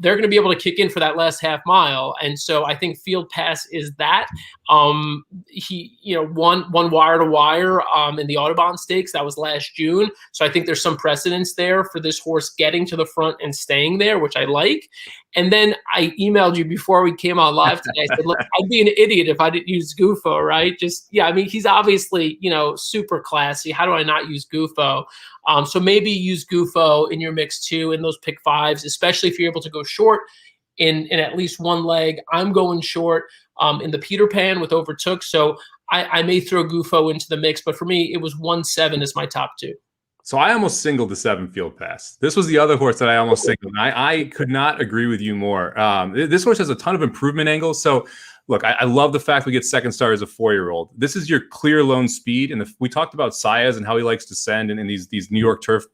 they're going to be able to kick in for that last half mile. And so I think Field Pass is that. He, won wire to wire in the Audubon Stakes. That was last June. So I think there's some precedence there for this horse getting to the front and staying there, which I like. And then I emailed you before we came on live today. I said, look, I'd be an idiot if I didn't use Gufo, right? He's obviously, super classy. How do I not use Gufo? So maybe use Gufo in your mix too, in those pick fives, especially if you're able to go short in at least one leg. I'm going short in the Peter Pan with Overtook. So I may throw Gufo into the mix, but for me, it was 1-7 as my top two. So I almost singled the 7 Field Pass. This was the other horse that I almost singled. I could not agree with you more. This horse has a ton of improvement angles. So look, I love the fact we get second star as a 4-year-old. This is your clear lone speed. And we talked about Saez and how he likes to send in these New York turf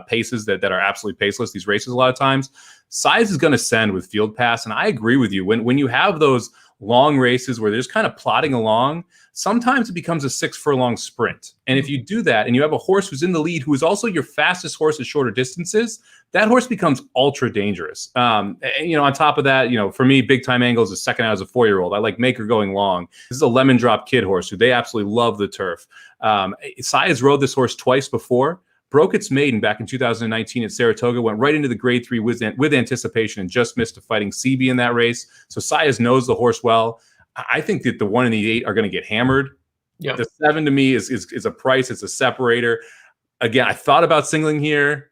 paces that are absolutely paceless, these races a lot of times. Saez is going to send with Field Pass. And I agree with you. When you have those long races where they're just kind of plodding along, sometimes it becomes a 6 furlong sprint. And if you do that and you have a horse who's in the lead, who is also your fastest horse at shorter distances, that horse becomes ultra dangerous. On top of that, for me, big time angles is second out as a 4-year-old. I like Maker going long. This is a lemon drop kid horse who they absolutely love the turf. Saez rode this horse twice before. Broke its maiden back in 2019 at Saratoga, went right into the grade 3 with anticipation and just missed a Fighting CB in that race. So Saez knows the horse well. I think that the 1 and the 8 are going to get hammered. Yep. The 7 to me is a price. It's a separator. Again, I thought about singling here.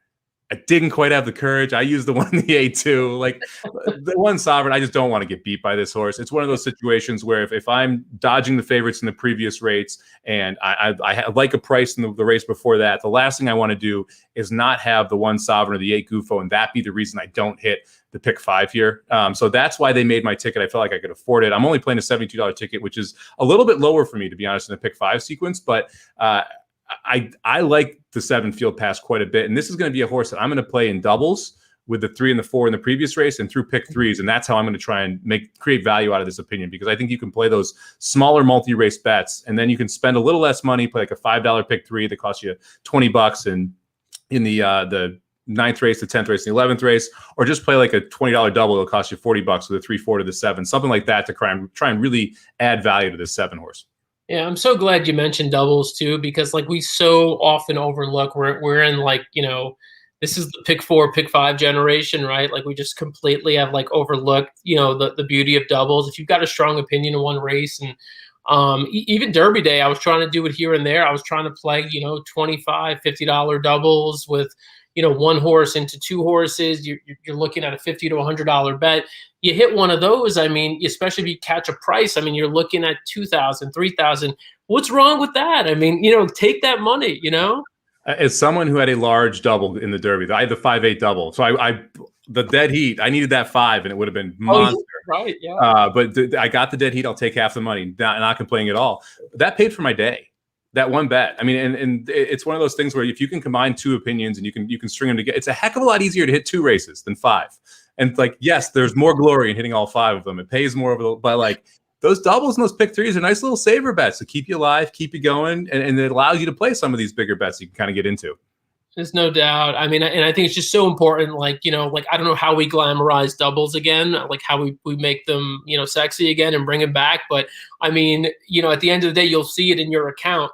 I didn't quite have the courage. I used the 1 and the 8 too. Like the 1 Sovereign, I just don't want to get beat by this horse. It's one of those situations where if I'm dodging the favorites in the previous rates and I like a price in the race before that, the last thing I want to do is not have the 1 Sovereign or the 8 Gufo, and that be the reason I don't hit the pick 5 here. So that's why they made my ticket. I felt like I could afford it. I'm only playing a $72 ticket, which is a little bit lower for me, to be honest, in the pick 5 sequence, but I like the 7 Field Pass quite a bit. And this is going to be a horse that I'm going to play in doubles with the 3 and the 4 in the previous race and through pick 3s. And that's how I'm going to try and create value out of this opinion, because I think you can play those smaller multi-race bets and then you can spend a little less money, play like a $5 pick 3 that costs you $20 and in the 9th race, the 10th race, the 11th race, or just play like a $20 double. It'll cost you $40 with a 3-4 to the 7, something like that to try and really add value to this 7 horse. Yeah, I'm so glad you mentioned doubles too, because we so often overlook we're in this is the pick 4, pick 5 generation, right? We just completely have overlooked, the beauty of doubles. If you've got a strong opinion in one race, and even Derby Day, I was trying to do it here and there. I was trying to play, $25, $50 doubles with, 1 horse into 2 horses. You're looking at a $50 to $100 bet. You hit one of those, especially if you catch a price, you're looking at $2,000, $3,000. What's wrong with that? Take that money, As someone who had a large double in the Derby, I had the 5-8 double. So the dead heat, I needed that 5 and it would have been monster. Right, yeah. But I got the dead heat. I'll take half the money. Not complaining at all. That paid for my day. That one bet. And it's one of those things where if you can combine 2 opinions and you can string them together, it's a heck of a lot easier to hit 2 races than 5. And yes, there's more glory in hitting all 5 of them. It pays more but those doubles and those pick 3s are nice little saver bets to keep you alive, keep you going, and it allows you to play some of these bigger bets you can kind of get into. There's no doubt. And I think it's just so important. I don't know how we glamorize doubles again, how we make them, sexy again and bring them back. But at the end of the day, you'll see it in your account.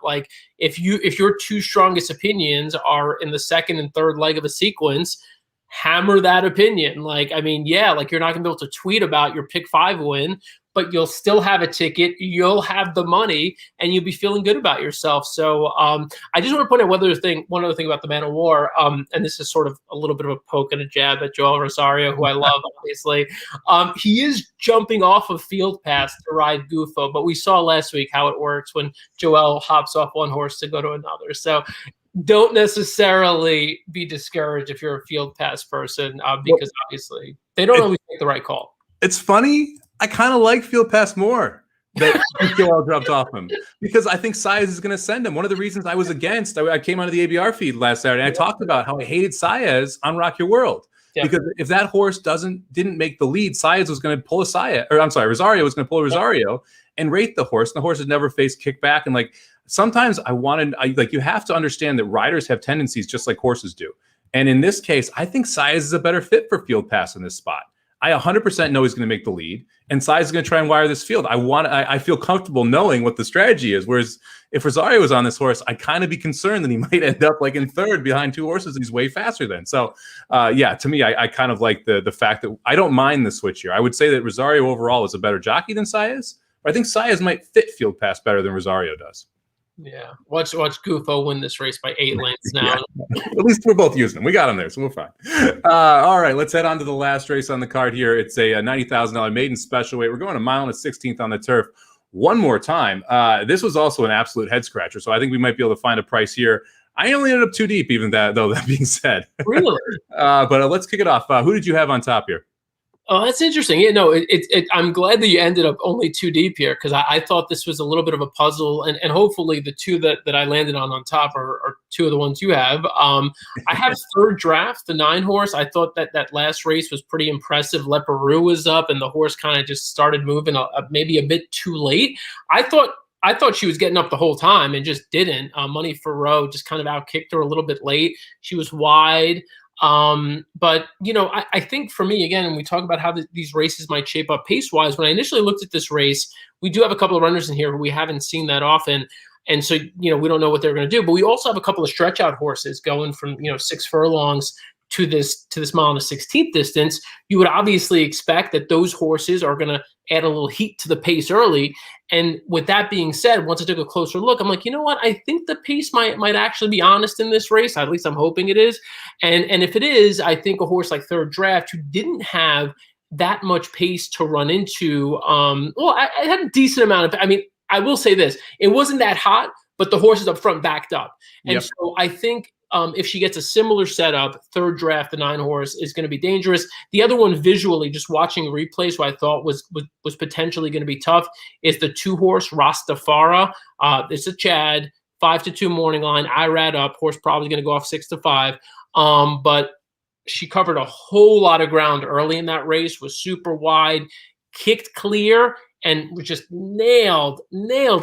If your 2 strongest opinions are in the 2nd and 3rd leg of a sequence, hammer that opinion. You're not going to be able to tweet about your pick 5 win, but you'll still have a ticket, you'll have the money, and you'll be feeling good about yourself. So I just want to point out one other thing about the Man of War, and this is sort of a little bit of a poke and a jab at Joel Rosario, who I love, obviously. He is jumping off of Field Pass to ride Gufo, but we saw last week how it works when Joel hops off one horse to go to another. So don't necessarily be discouraged if you're a Field Pass person, because obviously they don't always make the right call. It's funny. I kind of like Field Pass more that Joel dropped off him, because I think Saez is going to send him. One of the reasons I was against, I came onto the ABR feed last Saturday and I talked about how I hated Saez on Rock Your World. Yeah. Because if that horse didn't make the lead, Saez was going to pull Rosario was going to pull a Rosario and rate the horse. And the horse has never faced kickback. And sometimes you have to understand that riders have tendencies just like horses do. And in this case, I think Saez is a better fit for Field Pass in this spot. I 100% know he's going to make the lead, and Sai is going to try and wire this field. I feel comfortable knowing what the strategy is. Whereas if Rosario was on this horse, I'd kind of be concerned that he might end up like in third behind two horses. He's way faster than. So, yeah, to me, I kind of like the fact that I don't mind the switch here. I would say that Rosario overall is a better jockey than Saez, but I think Saez might fit Field Pass better than Rosario does. Yeah, watch Gufo win this race by 8 lengths now. Yeah. At least we're both using them. We got them there, so we're fine. All right, let's head on to the last race on the card here. It's a $90,000 maiden special weight. We're going a mile and a 16th on the turf. One more time. This was also an absolute head scratcher, so I think we might be able to find a price here. I only ended up too deep, even that being said. Really? But let's kick it off. Who did you have on top here? Oh, that's interesting. Yeah, no, I'm glad that you ended up only 2 deep here, because I thought this was a little bit of a puzzle, and hopefully the 2 that I landed on top are 2 of the ones you have. I have Third Draft, the 9 horse. I thought that last race was pretty impressive. Leparoux was up, and the horse kind of just started moving maybe a bit too late. I thought she was getting up the whole time and just didn't. Money Ferro just kind of outkicked her a little bit late. She was wide. But I think for me, again, when we talk about how these races might shape up pace wise, when I initially looked at this race, we do have a couple of runners in here who we haven't seen that often. And so, we don't know what they're going to do, but we also have a couple of stretch out horses going from, 6 furlongs to this mile and a 16th distance. You would obviously expect that those horses are going to add a little heat to the pace early. And with that being said, once I took a closer look, I'm like, you know what? I think the pace might actually be honest in this race. At least I'm hoping it is. And if it is, I think a horse like Third Draft, who didn't have that much pace to run into, I had a decent amount of, I will say this, it wasn't that hot, but the horses up front backed up. And so I think if she gets a similar setup, Third Draft, the 9 horse, is going to be dangerous. The other one, visually, just watching replays, who I thought was potentially going to be tough, is the 2 horse Rastafara. It's a Chad, 5-2 morning line. Irad up. Horse probably going to go off 6-5. But she covered a whole lot of ground early in that race, was super wide, kicked clear, and was just nailed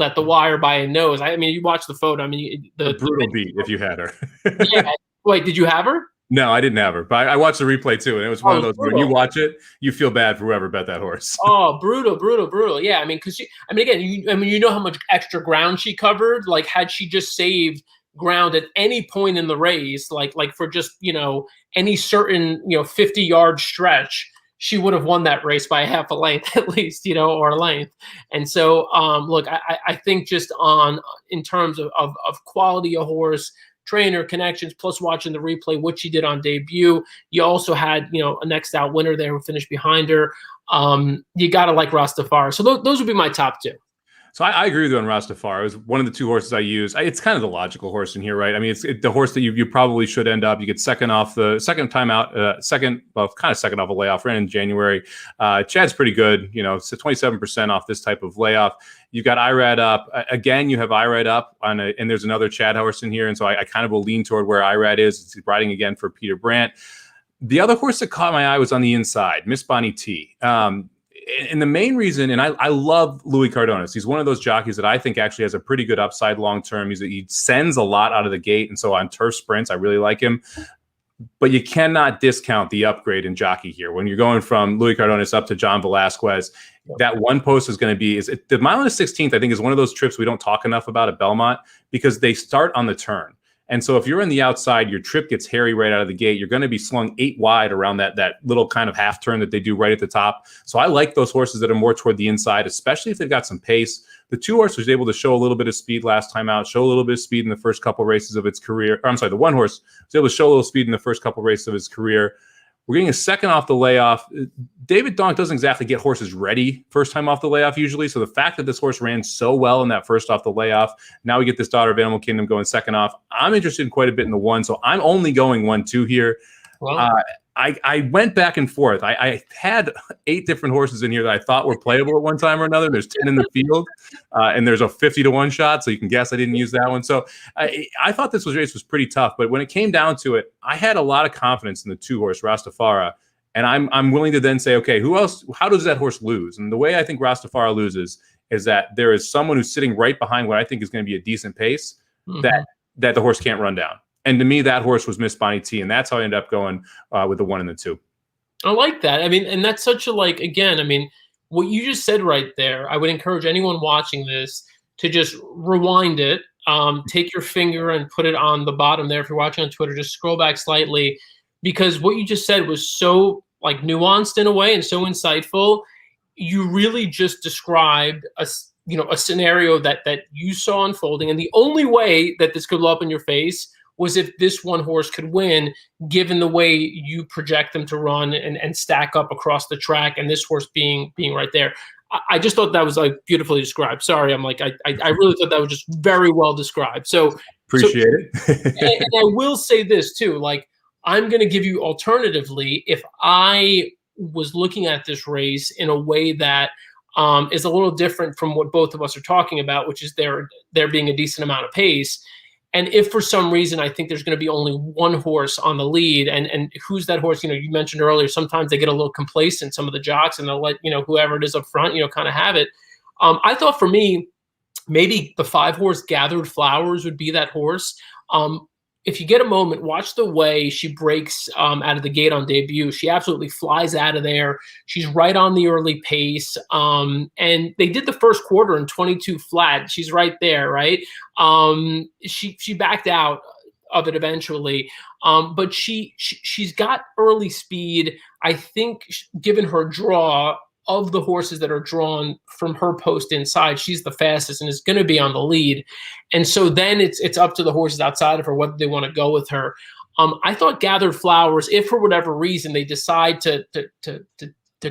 at the wire by a nose. You watch the photo. The brutal beat if you had her. Yeah. Wait, did you have her? No, I didn't have her, but I watched the replay too, and it was one of those brutal. When you watch it, you feel bad for whoever bet that horse. Oh, brutal. Yeah, because again, you know how much extra ground she covered. Like, had she just saved ground at any point in the race, like for just any certain 50-yard stretch, she would have won that race by half a length at least, or a length. And so, look, I think just in terms of quality of horse, trainer, connections, plus watching the replay, what she did on debut, you also had, a next out winner there who finished behind her. You got to like Rastafari. So those would be my top 2. So I agree with you on Rastafari. It was one of the 2 horses I used. It's kind of the logical horse in here, right? It's the horse that you probably should end up. You get second off the second time out, kind of second off a layoff, ran in January. Chad's pretty good, it's 27% off this type of layoff. You've got Irad up. Again, you have Irad up, and there's another Chad horse in here. And so I kind of will lean toward where Irad is. It's riding again for Peter Brandt. The other horse that caught my eye was on the inside, Miss Bonnie T. And the main reason, and I love Louis Cardones. He's one of those jockeys that I think actually has a pretty good upside long term. He sends a lot out of the gate, and so on turf sprints, I really like him. But you cannot discount the upgrade in jockey here. When you're going from Louis Cardones up to John Velasquez, that one post is going to be the mile and a 16th. I think is one of those trips we don't talk enough about at Belmont, because they start on the turn. And so if you're in the outside, your trip gets hairy right out of the gate. You're going to be slung 8 wide around that little kind of half turn that they do right at the top. So I like those horses that are more toward the inside, especially if they've got some pace. The 2 horse was able to show a little bit of speed last time out, show a little bit of speed in the first couple races of its career. The 1 horse was able to show a little speed in the first couple races of his career. We're getting a second off the layoff. David Donk doesn't exactly get horses ready first time off the layoff usually. So the fact that this horse ran so well in that first off the layoff, now we get this Daughter of Animal Kingdom going second off. I'm interested in quite a bit in the 1. So I'm only going 1-2 here. Well, I went back and forth. I had 8 different horses in here that I thought were playable at one time or another. There's 10 in the field, and there's a 50-1 shot, so you can guess I didn't use that one. So I thought this race was pretty tough, but when it came down to it, I had a lot of confidence in the 2 horse Rastafari, and I'm willing to then say, okay, who else? How does that horse lose? And the way I think Rastafari loses is that there is someone who's sitting right behind what I think is going to be a decent pace that the horse can't run down. And to me, that horse was Miss Bonnie T, and that's how I ended up going with the 1 and the 2. I like that. I mean, and that's such a like, again, I mean, what you just said right there, I would encourage anyone watching this to just rewind it, take your finger and put it on the bottom there. If you're watching on Twitter, just scroll back slightly, because what you just said was so like nuanced in a way and so insightful. You really just described a scenario that you saw unfolding, and the only way that this could blow up in your face was if this one horse could win, given the way you project them to run and stack up across the track, and this horse being right there. I just thought that was like beautifully described. Sorry, I'm like I really thought that was just very well described. So appreciate it. and I will say this too, like I'm going to give you alternatively, if I was looking at this race in a way that is a little different from what both of us are talking about, which is there being a decent amount of pace. And if for some reason I think there's going to be only one horse on the lead, and who's that horse? You mentioned earlier, sometimes they get a little complacent, some of the jocks, and they'll let, whoever it is up front, kind of have it. I thought for me, maybe the 5-horse Gathered Flowers would be that horse. If you get a moment, watch the way she breaks out of the gate on debut. She absolutely flies out of there. She's right on the early pace. And they did the first quarter in 22 flat. She's right there, right? She backed out of it eventually. But she's got early speed. I think given her draw, of the horses that are drawn from her post inside, she's the fastest and is going to be on the lead. And so then it's up to the horses outside of her whether they want to go with her. I thought Gathered Flowers, if for whatever reason they decide to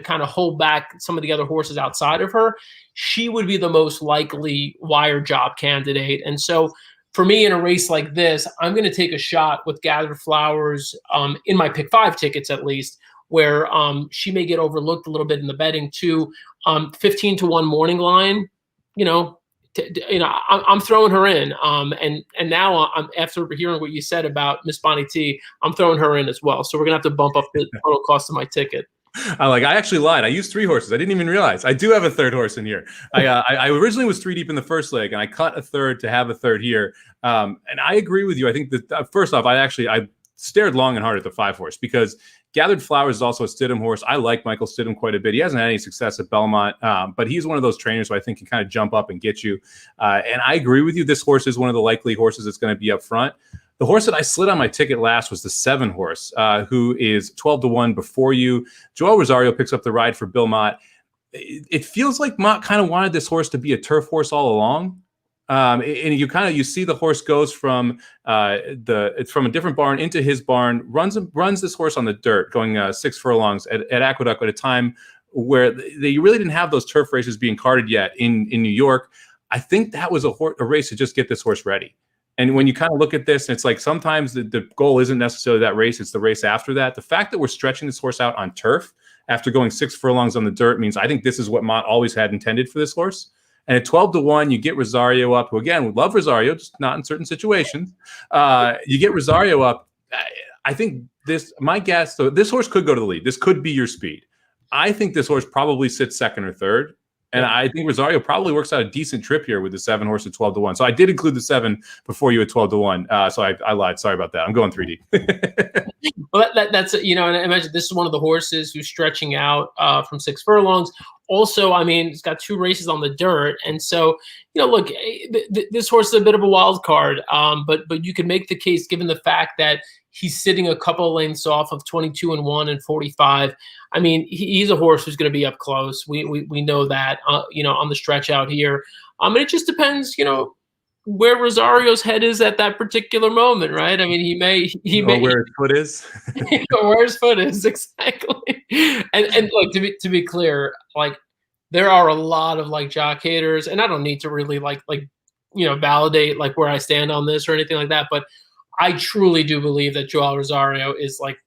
kind of hold back some of the other horses outside of her, she would be the most likely wire job candidate. And so for me in a race like this, I'm going to take a shot with Gathered Flowers in my pick 5 tickets at least, where she may get overlooked a little bit in the betting too. 15-1 morning line, I'm throwing her in. And now I'm, after hearing what you said about Miss Bonnie T, I'm throwing her in as well. So we're gonna have to bump up the total cost of my ticket. I actually lied. I used 3 horses. I didn't even realize. I do have a 3rd horse in here. I originally was 3 deep in the first leg, and I cut a 3rd to have a 3rd here. And I agree with you. I think that first off, I stared long and hard at the 5-horse because Gathered Flowers is also a Stidham horse. I like Michael Stidham quite a bit. He hasn't had any success at Belmont, but he's one of those trainers who I think can kind of jump up and get you. And I agree with you. This horse is one of the likely horses that's going to be up front. The horse that I slid on my ticket last was the 7-horse, who is 12-1 before you. Joel Rosario picks up the ride for Bill Mott. It feels like Mott kind of wanted this horse to be a turf horse all along. And you see the horse goes from it's from a different barn into his barn, runs this horse on the dirt, going 6 furlongs at Aqueduct at a time where they really didn't have those turf races being carted yet in New York. I think that was a race to just get this horse ready. And when you kind of look at this, it's like sometimes the goal isn't necessarily that race, it's the race after that. The fact that we're stretching this horse out on turf after going 6 furlongs on the dirt means I think this is what Mott always had intended for this horse. And at 12-1, you get Rosario up, who again, would love Rosario, just not in certain situations. You get Rosario up. I think my guess, so this horse could go to the lead. This could be your speed. I think this horse probably sits 2nd or 3rd. And I think Rosario probably works out a decent trip here with the 7-horse at 12-1. So I did include the 7 before you at 12-1. So I lied. Sorry about that. I'm going 3D. Well, that's and I imagine this is one of the horses who's stretching out from 6 furlongs. Also, I mean, it's got 2 races on the dirt, and so look, this horse is a bit of a wild card. But you can make the case given the fact that he's sitting a couple of lengths off of 22-1 and 45. I mean, he's a horse who's going to be up close. We know that on the stretch out here. And it just depends, where Rosario's head is at that particular moment, right? I mean, he may where his foot is. Where his foot is, exactly. And look, to be clear, like there are a lot of like jock haters, and I don't need to really like validate like where I stand on this or anything like that, but I truly do believe that Joel Rosario is like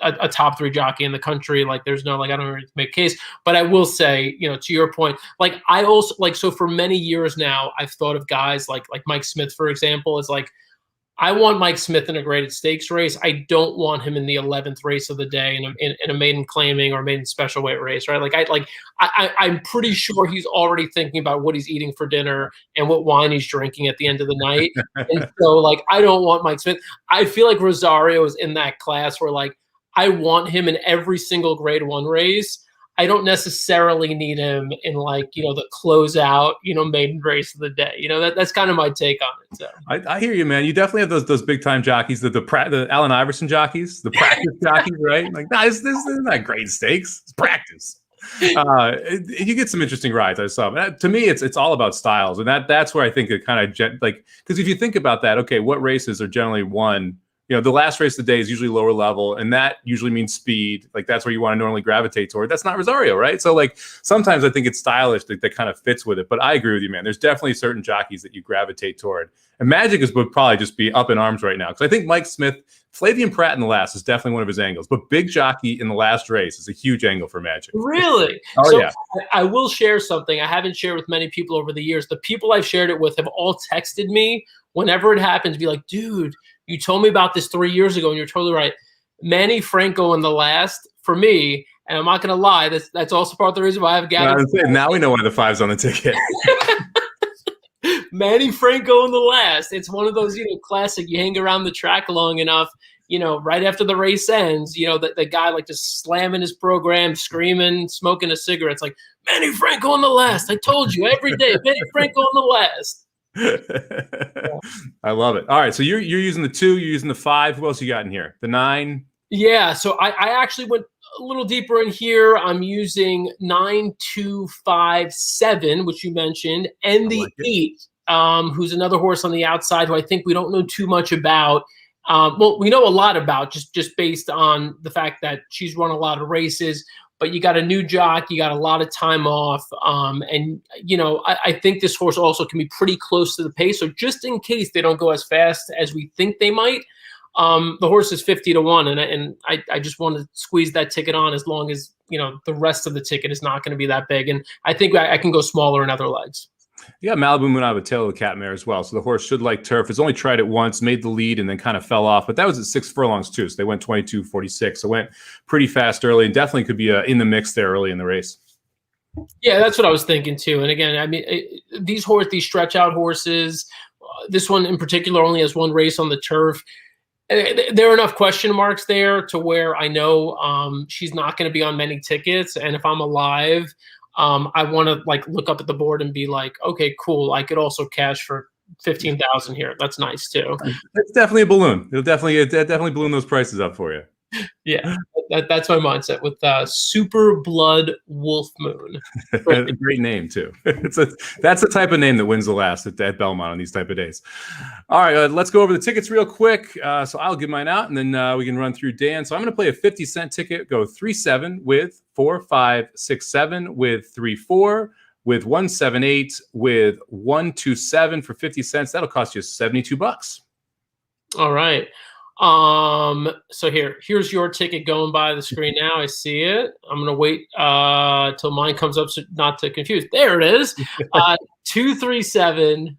a top 3 jockey in the country. Like there's no, like, I don't really make a case, but I will say, to your point, like I also like, so for many years now, I've thought of guys like Mike Smith, for example, is like, I want Mike Smith in a graded stakes race. I don't want him in the 11th race of the day in a maiden claiming or maiden special weight race, right? I'm pretty sure he's already thinking about what he's eating for dinner and what wine he's drinking at the end of the night. And so, like, I don't want Mike Smith. I feel like Rosario is in that class where, like, I want him in every single grade 1 race. I don't necessarily need him in like, the closeout, maiden race of the day. That's kind of my take on it. So I hear you, man. You definitely have those big time jockeys, the Allen Iverson jockeys, the practice jockeys, right? Like, nah, this is not grade stakes. It's practice. You get some interesting rides. I saw. But to me, it's all about styles, and that's where I think it kind of because if you think about that, okay, what races are generally won? The last race of the day is usually lower level, and that usually means speed. Like that's where you want to normally gravitate toward. That's not Rosario, right? So like sometimes I think it's stylish that kind of fits with it. But I agree with you, man. There's definitely certain jockeys that you gravitate toward. And Magic would probably just be up in arms right now because I think Mike Smith, Flavian Pratt in the last is definitely one of his angles. But big jockey in the last race is a huge angle for Magic. Really? Oh, so yeah. I will share something I haven't shared with many people over the years. The people I've shared it with have all texted me whenever it happens, be like, dude, you told me about this 3 years ago, and you're totally right. Manny Franco in the last, for me, and I'm not going to lie, that's also part of the reason why I've gathered. Now we know why the 5's on the ticket. Manny Franco in the last. It's one of those, classic, you hang around the track long enough, right after the race ends, the guy like just slamming his program, screaming, smoking a cigarette. It's like, Manny Franco in the last. I told you every day, Manny Franco in the last. I love it. All right, so you're using the 2, you're using the 5. Who else you got in here? The 9. Yeah, so I actually went a little deeper in here. I'm using 9, 2, 5, 7, which you mentioned, and the 8, who's another horse on the outside who I think we don't know too much about. Well, we know a lot about just based on the fact that she's run a lot of races. But you got a new jock, you got a lot of time off, and I think this horse also can be pretty close to the pace. So just in case they don't go as fast as we think they might, the horse is 50-1, and I just want to squeeze that ticket on as long as the rest of the ticket is not going to be that big, and I think I can go smaller in other legs. Yeah, Malibu Moon out of a tail of the cat mare as well. So the horse should like turf. It's only tried it once, made the lead, and then kind of fell off. But that was at 6 furlongs too. So they went 22.46. So went pretty fast early, and definitely could be in the mix there early in the race. Yeah, that's what I was thinking too. And again, I mean, these stretch out horses, this one in particular only has one race on the turf. There are enough question marks there to where I know she's not going to be on many tickets. And if I'm alive, I want to like look up at the board and be like, okay, cool. I could also cash for 15,000 here. That's nice too. It's definitely a balloon. It'll definitely balloon those prices up for you. Yeah, that's my mindset with Super Blood Wolf Moon. A great name too. That's the type of name that wins the last at Belmont on these type of days. All right, let's go over the tickets real quick. So I'll give mine out, and then we can run through Dan. So I'm going to play a 50-cent ticket. Go 3-7 with 4-5 6-7 with 3-4 with 1-7-8 with 1-2-7 for 50 cents. That'll cost you $72. All right. So here's your ticket going by the screen now. I see it. I'm going to wait till mine comes up so not to confuse. There it is. 2-3-7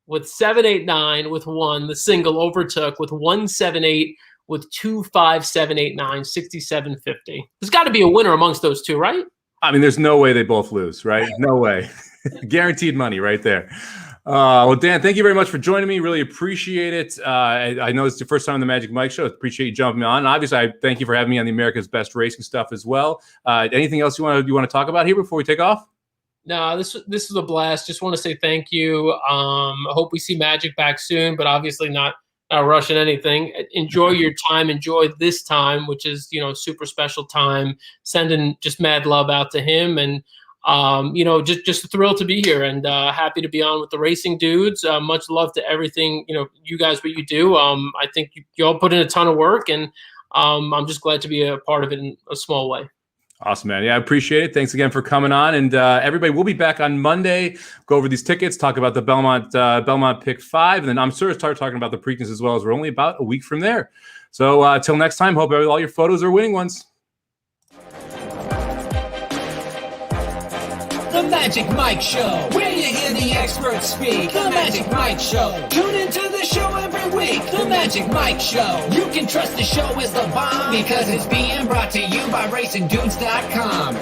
with 7-8-9 with 1. The single overtook with 1-7-8 with 2-5-7-8-9, 67.50. There's got to be a winner amongst those two, right? I mean, there's no way they both lose, right? No way. Guaranteed money right there. Well, Dan, thank you very much for joining me. Really appreciate it. I know it's the first time on the Magic Mike Show. Appreciate you jumping on. And obviously, I thank you for having me on the America's Best Racing stuff as well. Anything else you want to talk about here before we take off? No, this was a blast. Just want to say thank you. I hope we see Magic back soon, but obviously not rushing anything. Enjoy your time. Enjoy this time, which is super special time. Sending just mad love out to him and. Just thrilled to be here and happy to be on with the racing dudes. Much love to everything, you guys, what you do. I think you all put in a ton of work and I'm just glad to be a part of it in a small way. Awesome, man. Yeah, I appreciate it. Thanks again for coming on. And everybody, we'll be back on Monday, go over these tickets, talk about the Belmont Pick 5, and then I'm sure we'll start talking about the Preakness as well, as we're only about a week from there. So till next time, hope all your photos are winning ones. The Magic Mike Show, where you hear the experts speak. The Magic Mike Show. Tune into the show every week. The Magic Mike Show. You can trust the show is the bomb because it's being brought to you by RacingDudes.com.